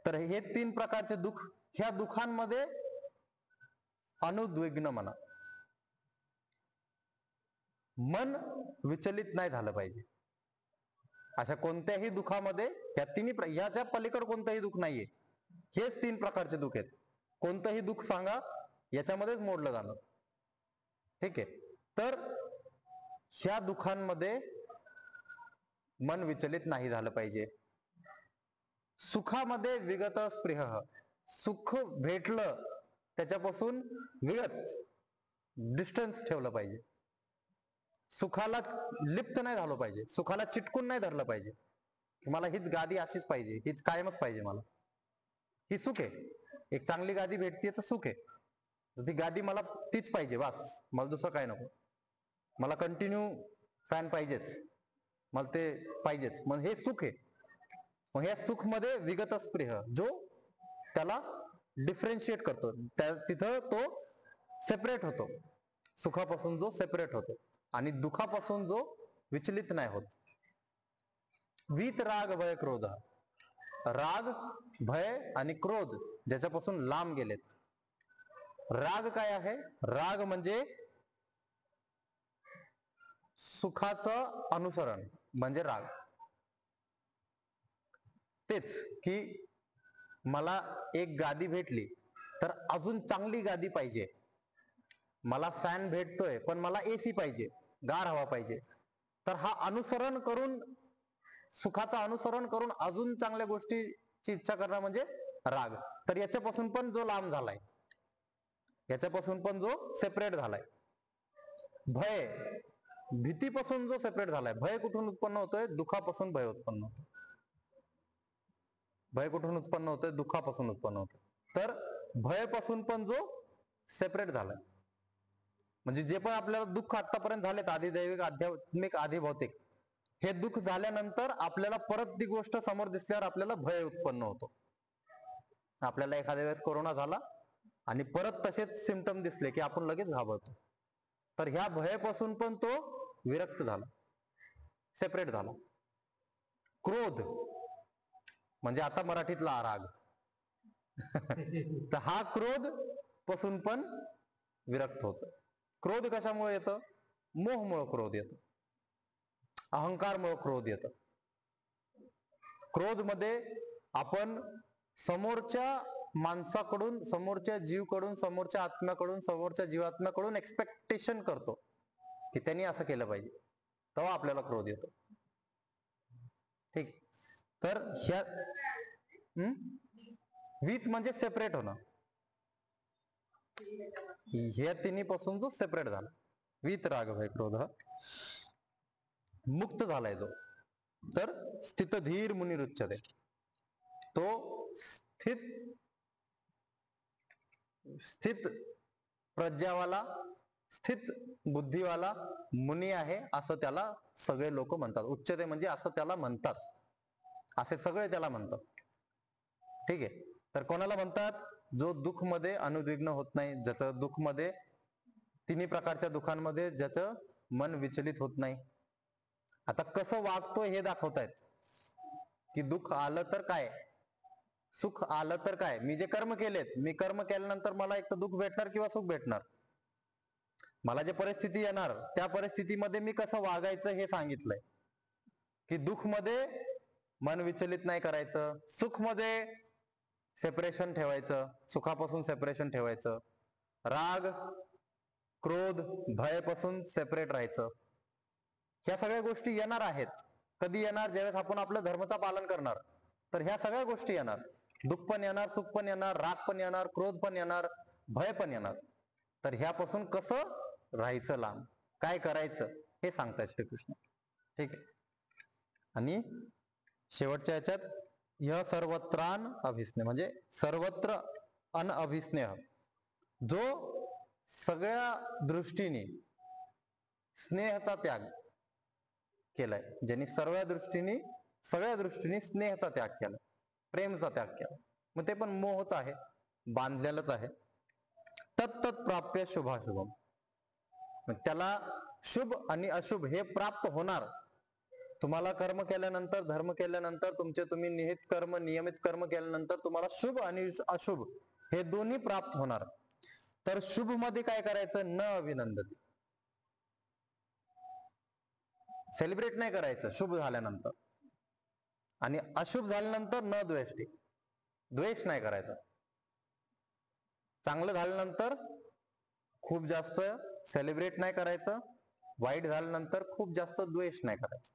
तर हे 3 प्रकारचे दुःख, ह्या दुःखांमध्ये अनुद्विग्न म्हणा, मन विचलित नाही झालं पाहिजे. अशा कोणत्याही दुःखामध्ये या तिन्ही, याच्या पलीकडे कोणतंही दुःख नाहीये. हेच 3 प्रकारचे दुःख आहेत. कोणतंही दुःख सांगा याच्यामध्येच मोडलं जाणार. ठीक आहे. तर ह्या दुःखांमध्ये मन विचलित नाही झालं पाहिजे. सुखामध्ये विगत स्पृहः, सुख भेटलं त्याच्यापासून विगत डिस्टन्स ठेवलं पाहिजे, सुखाला लिप्त नाही झालं पाहिजे, सुखाला चिटकून नाही धरलं पाहिजे की मला हीच गादी अशीच पाहिजे, हीच कायमच पाहिजे मला. ही सुख आहे, एक चांगली गादी भेटते तर सुख आहे. तर ती गादी मला तीच पाहिजे, बस, मला दुसरं काय नको, मला कंटिन्यू फॅन पाहिजेच, मला ते पाहिजेच, मग हे सुख आहे. मग या सुख मध्ये विगत स्पृह जो त्याला डिफरेन्शिएट करतो, तिथं तो सेपरेट होतो, सुखापासून जो सेपरेट होतो आणि दुखापासून जो विचलित नाही होत. वीत राग भय क्रोध, राग, भय आणि क्रोध ज्याच्यापासून लांब गेलेत. राग काय आहे? राग म्हणजे सुखाचं अनुसरण म्हणजे राग. तेच की मला एक गादी भेटली तर अजून चांगली गादी पाहिजे, मला फॅन भेटतोय पण मला एसी पाहिजे, गार हवा पाहिजे, तर हा अनुसरण करून, सुखाचं अनुसरण करून अजून चांगल्या गोष्टीची इच्छा करणं म्हणजे राग. तर याच्यापासून पण जो लांब झालाय, याच्यापासून पण जो सेपरेट झालाय. भय, भीतीपासून जो सेपरेट झालाय. भय कुठून उत्पन्न होतोय? दुखापासून भय उत्पन्न होतोय. भय कुठून उत्पन्न होतोय? दुःखापासून उत्पन्न होतोय. तर भयपासून पण जो सेपरेट झालाय, म्हणजे जे पण आपल्याला दुःख आतापर्यंत झालेत, आधिदैविक, आध्यात्मिक, आधिभौतिक, हे दुःख झाल्यानंतर आपल्याला परत ती गोष्ट समोर दिसल्यावर आपल्याला भय उत्पन्न होतो. आपल्याला एखाद्या वेळेस कोरोना झाला आणि परत तसेच सिम्पटम दिसले की आपण लगेच घाबरतो. तर ह्या भयापासून पण तो विरक्त झाला, सेपरेट झाला. क्रोध म्हणजे आता मराठीतला राग. तर हा क्रोध पासून पण विरक्त होतो. क्रोध कशामुळे येतं? मोहमुळे क्रोध येतो, अहंकारमुळे क्रोध येतं. क्रोध मध्ये आपण समोरच्या माणसाकडून, समोरच्या जीवकडून, समोरच्या आत्म्याकडून, समोरच्या जीवात्म्याकडून एक्सपेक्टेशन करतो की त्यांनी असं केलं पाहिजे, तेव्हा आपल्याला क्रोध येतो. ठीक. तर ह्या वीत म्हणजे सेपरेट होणं, ह्या तिन्ही पासून जो सेपरेट झाला, वीत राग भय क्रोध, मुक्त झालाय जो, तर स्थित धीर मुनिरुच्यते, तो स्थित प्रज्ञावाला, स्थित बुद्धीवाला मुनी आहे असं त्याला सगळे लोक म्हणतात. उच्चते म्हणजे असं त्याला म्हणतात, असे सगळे त्याला म्हणतात. ठीक आहे. तर कोणाला म्हणतात? जो दुःख मध्ये अनुद्विग्न होत नाही, ज्याचं दुःख मध्ये, तिन्ही प्रकारच्या दुःखांमध्ये ज्याचं मन विचलित होत नाही. आता कसं वागतोय हे दाखवतायत की दुःख आलं तर काय, सुख आलं तर काय. मी जे कर्म केलेत, मी कर्म केल्यानंतर मला एक तर दुःख भेटणार किंवा सुख भेटणार. मला जे परिस्थिती येणार त्या परिस्थितीमध्ये मी कसं वागायचं हे सांगितलंय. की दुःख मध्ये मन विचलित नाही करायचं, सुख मध्ये सेपरेशन ठेवायचं, सुखापासून सेपरेशन ठेवायचं, राग, क्रोध, भयपासून सेपरेट राहायचं. ह्या सगळ्या गोष्टी येणार आहेत. कधी येणार? ज्यावेळेस आपण आपलं धर्माचं पालन करणार, तर ह्या सगळ्या गोष्टी येणार. दुःख पण येणार, सुख पण येणार, राग पण येणार, क्रोध पण येणार, भय पण येणार. तर ह्यापासून कसं राहायचं लांब, काय करायचं हे सांगतायत श्रीकृष्ण. ठीक आहे. आणि शेवटच्या याच्यात य सर्वत्रान अभिस्नेह म्हणजे सर्वत्र अनअभिस्नेह, जो सगळ्या दृष्टीने स्नेहाचा त्याग केलाय, ज्यांनी सगळ्या दृष्टीने स्नेहाचा त्याग केला, प्रेमचा त्याग केला. मग ते पण मोहच आहे, बांधलेलंच आहे. तत्तत् प्राप्य शुभाशुभम, त्याला शुभ आणि अशुभ हे प्राप्त होणार. तुम्हाला कर्म केल्यानंतर, धर्म केल्यानंतर, तुमचे तुम्ही निहित कर्म, नियमित कर्म केल्यानंतर तुम्हाला शुभ आणि अशुभ हे दोन्ही प्राप्त होणार. तर शुभ मध्ये काय करायचं? न अभिनंदती, सेलिब्रेट नाही करायचं शुभ झाल्यानंतर. आणि अशुभ झाल्यानंतर न द्वेष्टी, द्वेष नाही करायचा. चांगलं झाल्यानंतर खूप जास्त सेलिब्रेट नाही करायचं, वाईट झाल्यानंतर खूप जास्त द्वेष नाही करायचं.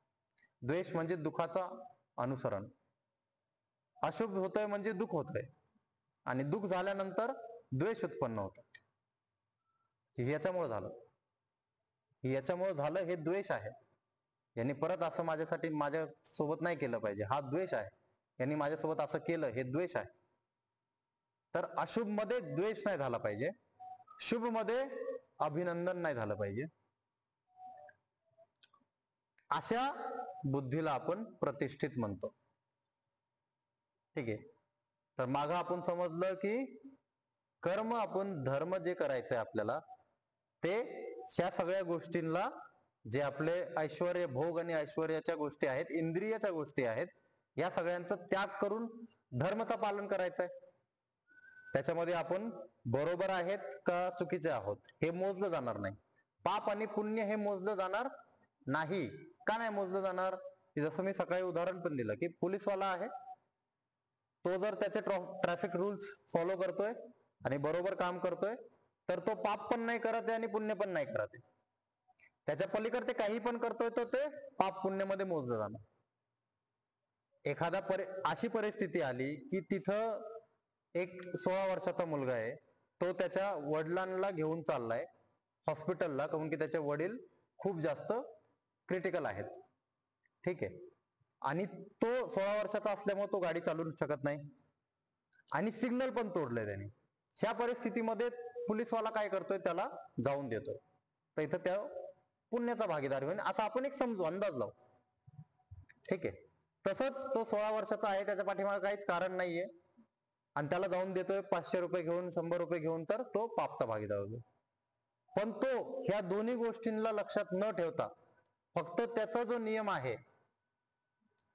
द्वेष म्हणजे दुःखाचा अनुसरण. अशुभ होतोय म्हणजे दुःख होतोय, आणि दुःख झाल्यानंतर द्वेष उत्पन्न होतो. की याच्यामुळे झालं, याच्यामुळे झालं, हे द्वेष आहे. यांनी परत असं माझ्या सोबत नाही केलं पाहिजे, हा द्वेष आहे. यांनी माझ्यासोबत असं केलं, हे द्वेष आहे. तर अशुभ मध्ये द्वेष नाही झाला पाहिजे, शुभ मध्ये अभिनंदन नाही झालं पाहिजे. अशा बुद्धीला आपण प्रतिष्ठित म्हणतो. ठीक आहे. तर मागं आपण समजलं की कर्म, आपण धर्म जे करायचंय आपल्याला, ते ह्या सगळ्या गोष्टींना, जे आपले ऐश्वर्य, भोग आणि ऐश्वर्याच्या गोष्टी आहेत, इंद्रियाच्या गोष्टी आहेत, या सगळ्यांचा त्याग करून धर्माचं पालन करायचंय. त्याच्यामध्ये आपण बरोबर आहेत का चुकीचे आहोत हे मोजलं जाणार नाही. पाप आणि पुण्य हे मोजलं जाणार नाही. का नाही मोजलं जाणार? की जसं मी सकाळी उदाहरण पण दिलं की पोलीसवाला आहे, तो जर त्याचे ट्रॅफिक रूल्स फॉलो करतोय आणि बरोबर काम करतोय, तर तो पाप पण नाही करत आहे आणि पुण्य पण नाही करत आहे. त्याच्या पलीकडे ते काही पण करतोय, तर ते पाप पुण्यामध्ये मोजलं जाणार. एखादा अशी परिस्थिती आली की तिथं एक 16 वर्षाचा मुलगा आहे, तो त्याच्या वडिलांना घेऊन चाललाय हॉस्पिटलला, काऊन की त्याचे वडील खूप जास्त क्रिटिकल आहेत. ठीक आहे. आणि तो 16 वर्षाचा असल्यामुळे तो गाडी चालवू शकत नाही आणि सिग्नल पण तोडलंय त्याने. ह्या परिस्थितीमध्ये पोलीसवाला काय करतोय, त्याला जाऊन देतोय. तर इथं त्या पुण्याचा भागीदार होईल असं आपण एक समजू, अंदाज लावू. ठीक आहे. तसंच तो 16 वर्षाचा आहे, त्याच्या पाठीमागे काहीच कारण नाहीये आणि त्याला जाऊन देतोय 500 रुपये घेऊन, 100 रुपये घेऊन, तर तो पापचा भागीदार होतो. पण तो ह्या दोन्ही गोष्टींना लक्षात न ठेवता फक्त त्याचा जो नियम आहे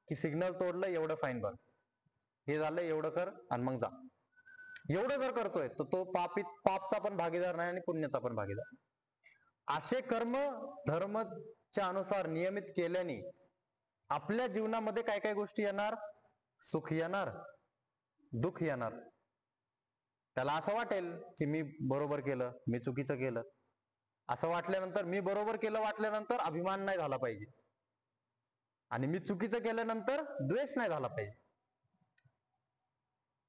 की सिग्नल तोडलं एवढं फाईन भर, हे झालं एवढं कर आणि मग जा, एवढं जर करतोय तर तो पापचा पण भागीदार नाही आणि पुण्याचा पण भागीदार. असे कर्म धर्माच्या अनुसार नियमित केल्याने आपल्या जीवनामध्ये काय काय गोष्टी येणार? सुख येणार, दुःख येणार. त्याला असं वाटेल की मी बरोबर केलं, मी चुकीचं केलं. असं वाटल्यानंतर, मी बरोबर केलं वाटल्यानंतर अभिमान नाही झाला पाहिजे आणि मी चुकीचं केल्यानंतर द्वेष नाही झाला पाहिजे.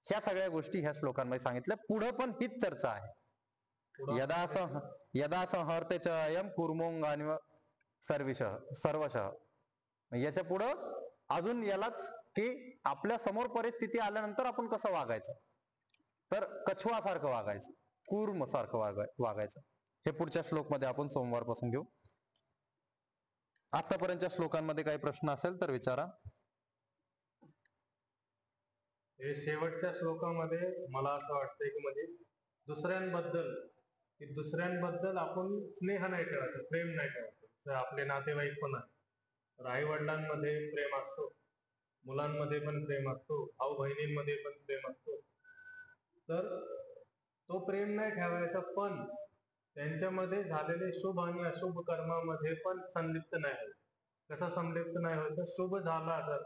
ह्या सगळ्या गोष्टी ह्या श्लोकांमध्ये सांगितल्या. पुढे पण हीच चर्चा आहे. यदा संहर्ते च अयं कूर्मोऽंगानि सर्वशः. याच्या पुढं अजून यालाच की आपल्या समोर परिस्थिती आल्यानंतर आपण कसं वागायचं, तर कछवासारखं वागायचं, कूर्म सारखं वागायचं. हे पुढच्या श्लोकमध्ये आपण सोमवारपासून घेऊ. आतापर्यंतच्या श्लोकांमध्ये काही प्रश्न असेल तर विचारा. हे शेवटच्या श्लोकामध्ये मला असं वाटतंय की म्हणजे दुसऱ्यांबद्दल आपण स्नेह नाही ठेवायचं, प्रेम नाही ठेवायचं. आपले नातेवाईक पण आहे, तर आई वडिलांमध्ये प्रेम असतो, मुलांमध्ये पण प्रेम असतो, भाऊ बहिणींमध्ये पण प्रेम असतो. तर तो प्रेम नाही ठेवायचा, पण त्यांच्यामध्ये झालेले शुभ आणि अशुभ कर्मामध्ये पण संलिप्त नाही व्हायचं. कसं संलिप्त नाही व्हायचं? शुभ झाला जर,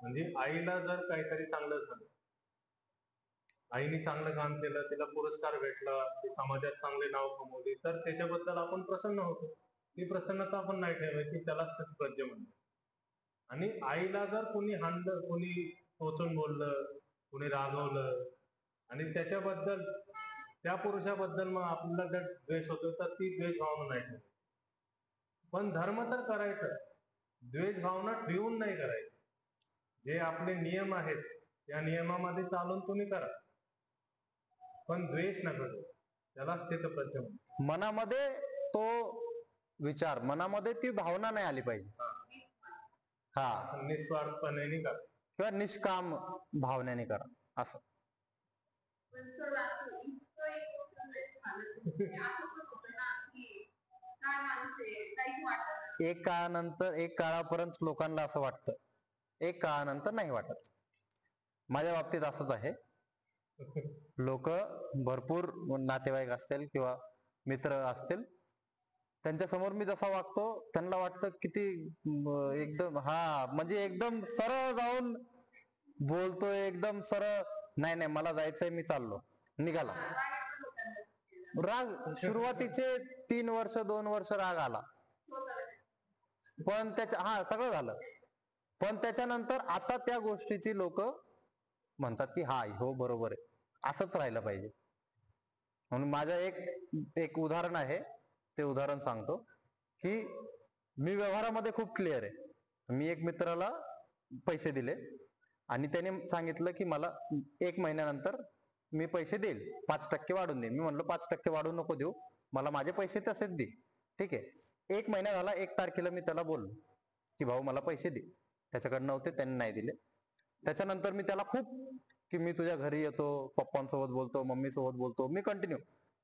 म्हणजे आईला जर काहीतरी चांगलं झालं, आईने चांगलं काम केलं, तिला पुरस्कार भेटला, ती समाजात चांगले नाव कमवली, तर त्याच्याबद्दल आपण प्रसन्न होतो. ती प्रसन्नता आपण नाही ठेवायची, त्याला सत्प्रज्ञ म्हणतो. आणि आईला जर कोणी हाणलं, कोणी टोचून बोललं, कोणी रागवलं आणि त्याच्याबद्दल, त्या पुरुषाबद्दल मग आपल्याला जर द्वेष होतो, तर ती द्वेष भावना नाही ठेवायची. पण धर्म तर करायचं, द्वेष भावना ठेवून नाही करायचं. जे आपले नियम आहेत त्या नियमामध्ये चालून तुम्ही करा, पण द्वेष नका करू. त्याला स्थितप्रज्ञ म्हणतात. मनामध्ये तो विचार, मनामध्ये ती भावना नाही आली पाहिजे. हा, निस्वार्थपणे नाही करा किंवा निष्काम भावनेने करा असं. एक काळानंतर, एक काळापर्यंत लोकांना असं वाटतं, एक काळानंतर नाही वाटत. माझ्या बाबतीत असंच आहे. लोक भरपूर नातेवाईक असतील किंवा मित्र असतील, त्यांच्या समोर मी जसा वागतो त्यांना वाटतं किती एकदम, हा म्हणजे एकदम सरळ जाऊन बोलतोय, एकदम सरळ. नाही नाही मला जायचंय, मी चाललो, निघाला. राग सुरुवातीचे 3 वर्ष 2 वर्ष राग आला, पण सगळं झालं. पण त्याच्यानंतर आता त्या गोष्टीची लोक म्हणतात की हा हो बरोबर आहे, असंच राहिलं पाहिजे. म्हणून माझं एक उदाहरण आहे, ते उदाहरण सांगतो की मी व्यवहारामध्ये खूप क्लिअर आहे. मी एक मित्राला पैसे दिले आणि त्याने सांगितलं की मला 1 महिन्यानंतर मी पैसे देईल, 5% वाढून देईन. मी म्हणलो 5% वाढून नको देऊ, मला माझे पैसे तसेच दे. ठीक आहे. 1 महिना झाला, 1 तारखेला मी त्याला बोललो की भाऊ मला पैसे दे. त्याच्याकडे नव्हते, त्यांनी नाही दिले. त्याच्यानंतर मी त्याला खूप की मी तुझ्या घरी येतो, पप्पांसोबत बोलतो, मम्मी सोबत बोलतो, मी कंटिन्यू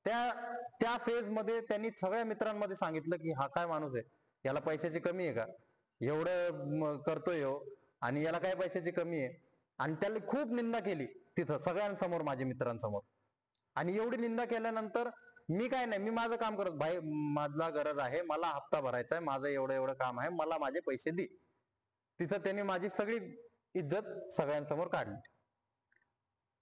त्या फेज मध्ये त्यांनी सगळ्या मित्रांमध्ये सांगितलं की हा काय माणूस आहे, याला पैशाची कमी आहे का, एवढं करतोय हो आणि याला काय पैशाची कमी आहे. आणि त्याला खूप निंदा केली तिथं सगळ्यांसमोर, माझ्या मित्रांसमोर. आणि एवढी निंदा केल्यानंतर मी काय नाही, मी माझं काम करत, भाई मला गरज आहे, मला हप्ता भरायचा आहे, माझं एवढं एवढं काम आहे, मला माझे पैसे दे. तिथं त्यांनी माझी सगळी इज्जत सगळ्यांसमोर काढली.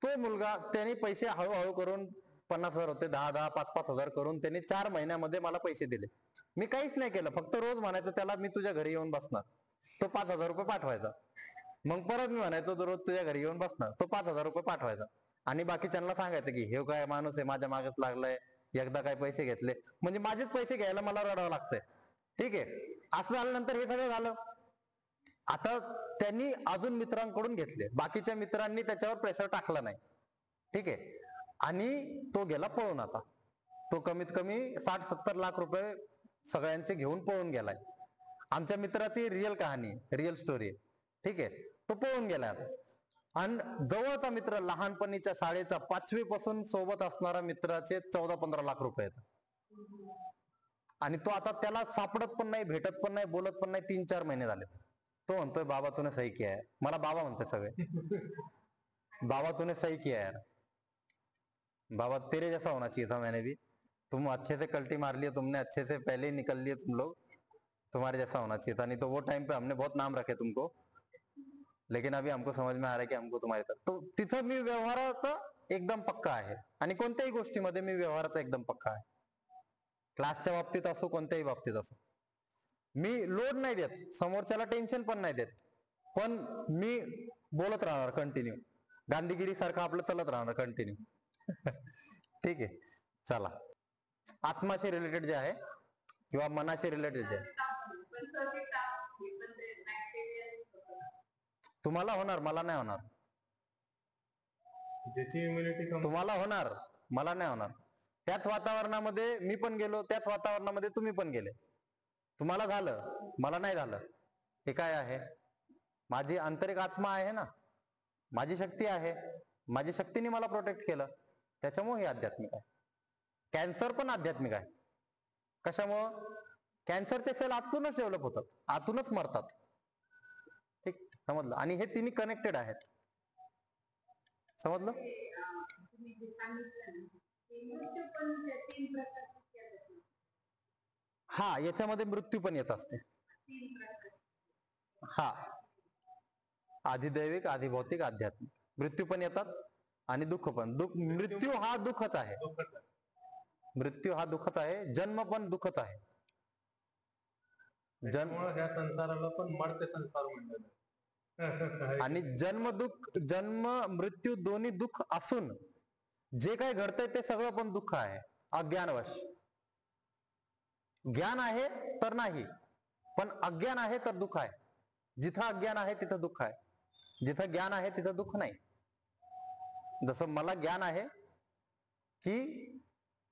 तो मुलगा त्याने पैसे हळूहळू करून 50,000 होते, 10,000, 5,000 करून त्यांनी 4 महिन्यामध्ये मला पैसे दिले. मी काहीच नाही केलं, फक्त रोज म्हणायचं त्याला मी तुझ्या घरी येऊन बसणार, तो 5,000 रुपये पाठवायचा. मग परत मी म्हणायचो तो रोज तुझ्या घरी येऊन बसणार, तो 5,000 रुपये पाठवायचा. आणि बाकीच्यांना सांगायचं की हे काय माणूस आहे, माझ्या मागच लागलाय, एकदा काय पैसे घेतले म्हणजे माझेच पैसे घ्यायला मला रडावं लागतंय. ठीक आहे. असं झाल्यानंतर हे सगळं झालं. आता त्यांनी अजून मित्रांकडून घेतले, बाकीच्या मित्रांनी त्याच्यावर प्रेशर टाकला नाही. ठीक आहे. आणि तो गेला पळून. आता तो कमीत कमी 60-70 लाख रुपये सगळ्यांचे घेऊन पळून गेलाय. आमच्या मित्राची रिअल कहाणी, रिअल स्टोरी आहे. ठीक आहे. तो पळून गेलाय आता. आणि जवळचा मित्र, लहानपणीच्या शाळेचा 5वी पासून सोबत असणारा मित्राचे 14-15 लाख रुपये आहेत. आणि तो आता त्याला सापडत पण नाही, भेटत पण नाही, बोलत पण नाही, 3-4 महिने झाले. तो म्हणतोय बाबा तूने सही किया है. मला बाबा म्हणते सगळे, बाबा तूने सही किया है, बाबा तेरे जैसा होना चाहिए था मैंने भी, तुम अच्छे से कल्टी मार लिए तुमने, अच्छे से पहले ही निकल लिए तुम लोग, तुम्हारे जैसा होना चाहिए था, नहीं तो वो टाइम पे हमने बहुत नाम रखे तुमको, लेकिन अभी हमको समझ में आ रहा है कि हमको तुम्हारे साथ. तो तिथं मी व्यवहाराचा एकदम पक्का आहे. आणि कोणत्याही गोष्टीमध्ये मी व्यवहाराचा एकदम पक्का आहे. क्लासच्या बाबतीत असो, कोणत्याही बाबतीत असो. मी लोड नाही देत, समोरच्याला टेन्शन पण नाही देत, पण मी बोलत राहणार कंटिन्यू, गांधीगिरी सारखं आपलं चलत राहणार कंटिन्यू. ठीक आहे. चला, आत्माशी रिलेटेड जे आहे किंवा मनाशी रिलेटेड जे आहे, तुम्हाला होणार, मला नाही होणार. ज्याची इम्युनिटी तुम्हाला होणार, मला नाही होणार. त्याच वातावरणामध्ये मी पण गेलो, त्याच वातावरणामध्ये तुम्ही पण गेले, तुम्हाला झालं, मला नाही झालं. हे काय आहे? माझी आंतरिक आत्मा आहे ना, माझी शक्ती आहे, माझी शक्तीने मला प्रोटेक्ट केलं, त्याच्यामुळे हे आध्यात्मिक आहे. कॅन्सर पण आध्यात्मिक आहे. कशामुळं? कॅन्सरचे सेल आतूनच डेव्हलप होतात, आतूनच मरतात. ठीक, समजलं? आणि हे तिन्ही कनेक्टेड आहेत. समजलं? हा, याच्यामध्ये मृत्यू पण येत असते. हा, आधिदैविक, आधिभौतिक, आध्यात्मिक. मृत्यू पण येतात आणि दुःख पण. मृत्यू हा दुःखच आहे. मृत्यू हा दुःखच आहे. जन्म पण दुःखच आहे. ह्या संसाराला पण मरते संसार म्हणतात. आणि जन्म मृत्यू दोन्ही दुःख असून जे काही घडतंय ते सगळं पण दुःख आहे, अज्ञानवश. ज्ञान आहे तर नाही, पण अज्ञान आहे तर दुःख आहे. जिथं अज्ञान आहे तिथं दुःख आहे, जिथं ज्ञान आहे तिथं दुःख नाही. जसं मला ज्ञान आहे की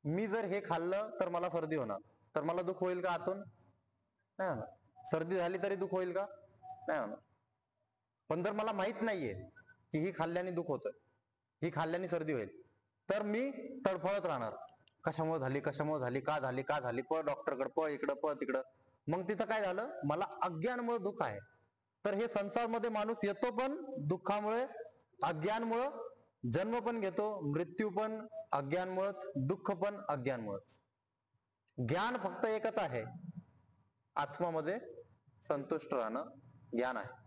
मी जर हे खाल्लं तर मला सर्दी होणार, तर मला दुःख होईल का आतून? नाही होणार. सर्दी झाली तरी दुःख होईल का? नाही होणार. पण जर मला माहित नाहीये की ही खाल्ल्याने दुःख होतं, ही खाल्ल्याने सर्दी होईल, तर मी तडफडत राहणार. कशामुळे झाली, कशामुळे झाली, का झाली, का झाली, पळ डॉक्टरकडे, पळ इकडं, पळ तिकडं. मग तिथं काय झालं? मला अज्ञानमुळे दुःख आहे. तर हे संसारमध्ये माणूस येतो पण दुःखामुळे, अज्ञानमुळं. जन्म पण घेतो, मृत्यू पण अज्ञानमुळेच, दुःख पण अज्ञानमुळेच. ज्ञान फक्त एकच आहे, आत्मामध्ये संतुष्ट राहणं ज्ञान आहे.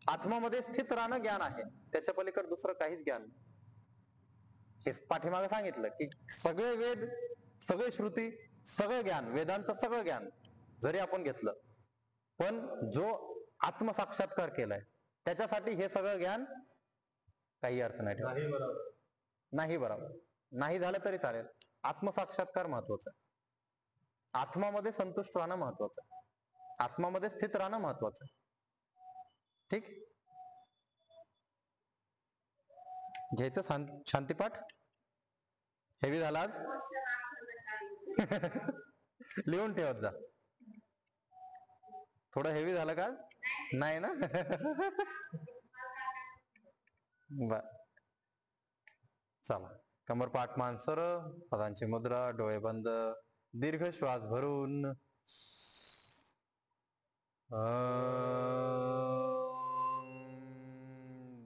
आत्मामध्ये स्थित राहणं ज्ञान आहे. त्याच्या पलीकडे दुसरं काहीच ज्ञान नाही. हे पाठीमागे सांगितलं की सगळे वेद, सगळे श्रुती, सगळं ज्ञान, वेदांचं सगळं ज्ञान जरी आपण घेतलं, पण जो आत्मसाक्षात्कार केलाय त्याच्यासाठी हे सगळं ज्ञान काही अर्थ नाही ठेवत. नाही बरोबर. नाही बरोबर, नाही झालं तरी चालेल. आत्मसाक्षात्कार महत्वाचा आहे. आत्मामध्ये संतुष्ट राहणं महत्वाचं आहे. आत्मामध्ये स्थित राहणं महत्वाचं आहे. ठीक, घ्यायचं शांतीपाठ. हेवी झाला आज. लिहून ठेवत जा. थोडं हेवी झालं का? नाही ना? बर, चला. कमरपाठ मान सरळ, पदांची मुद्रा, डोळे बंद, दीर्घ श्वास भरून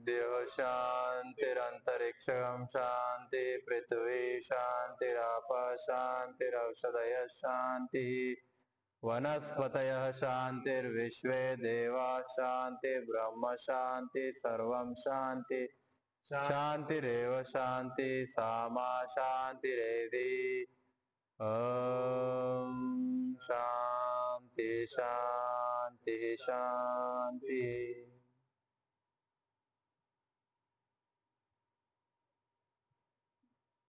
देह शांतिरंतरिक्षं शांति, पृथ्वी शांतिराप शांतिरौषधयः शांति, वनस्पतयः शांतिर्विश्वे देवा शांति, ब्रह्म शांति, सर्वं शांति, शांतिरेव शांति, सामा शांतिरेधि. शांति शांति शांति.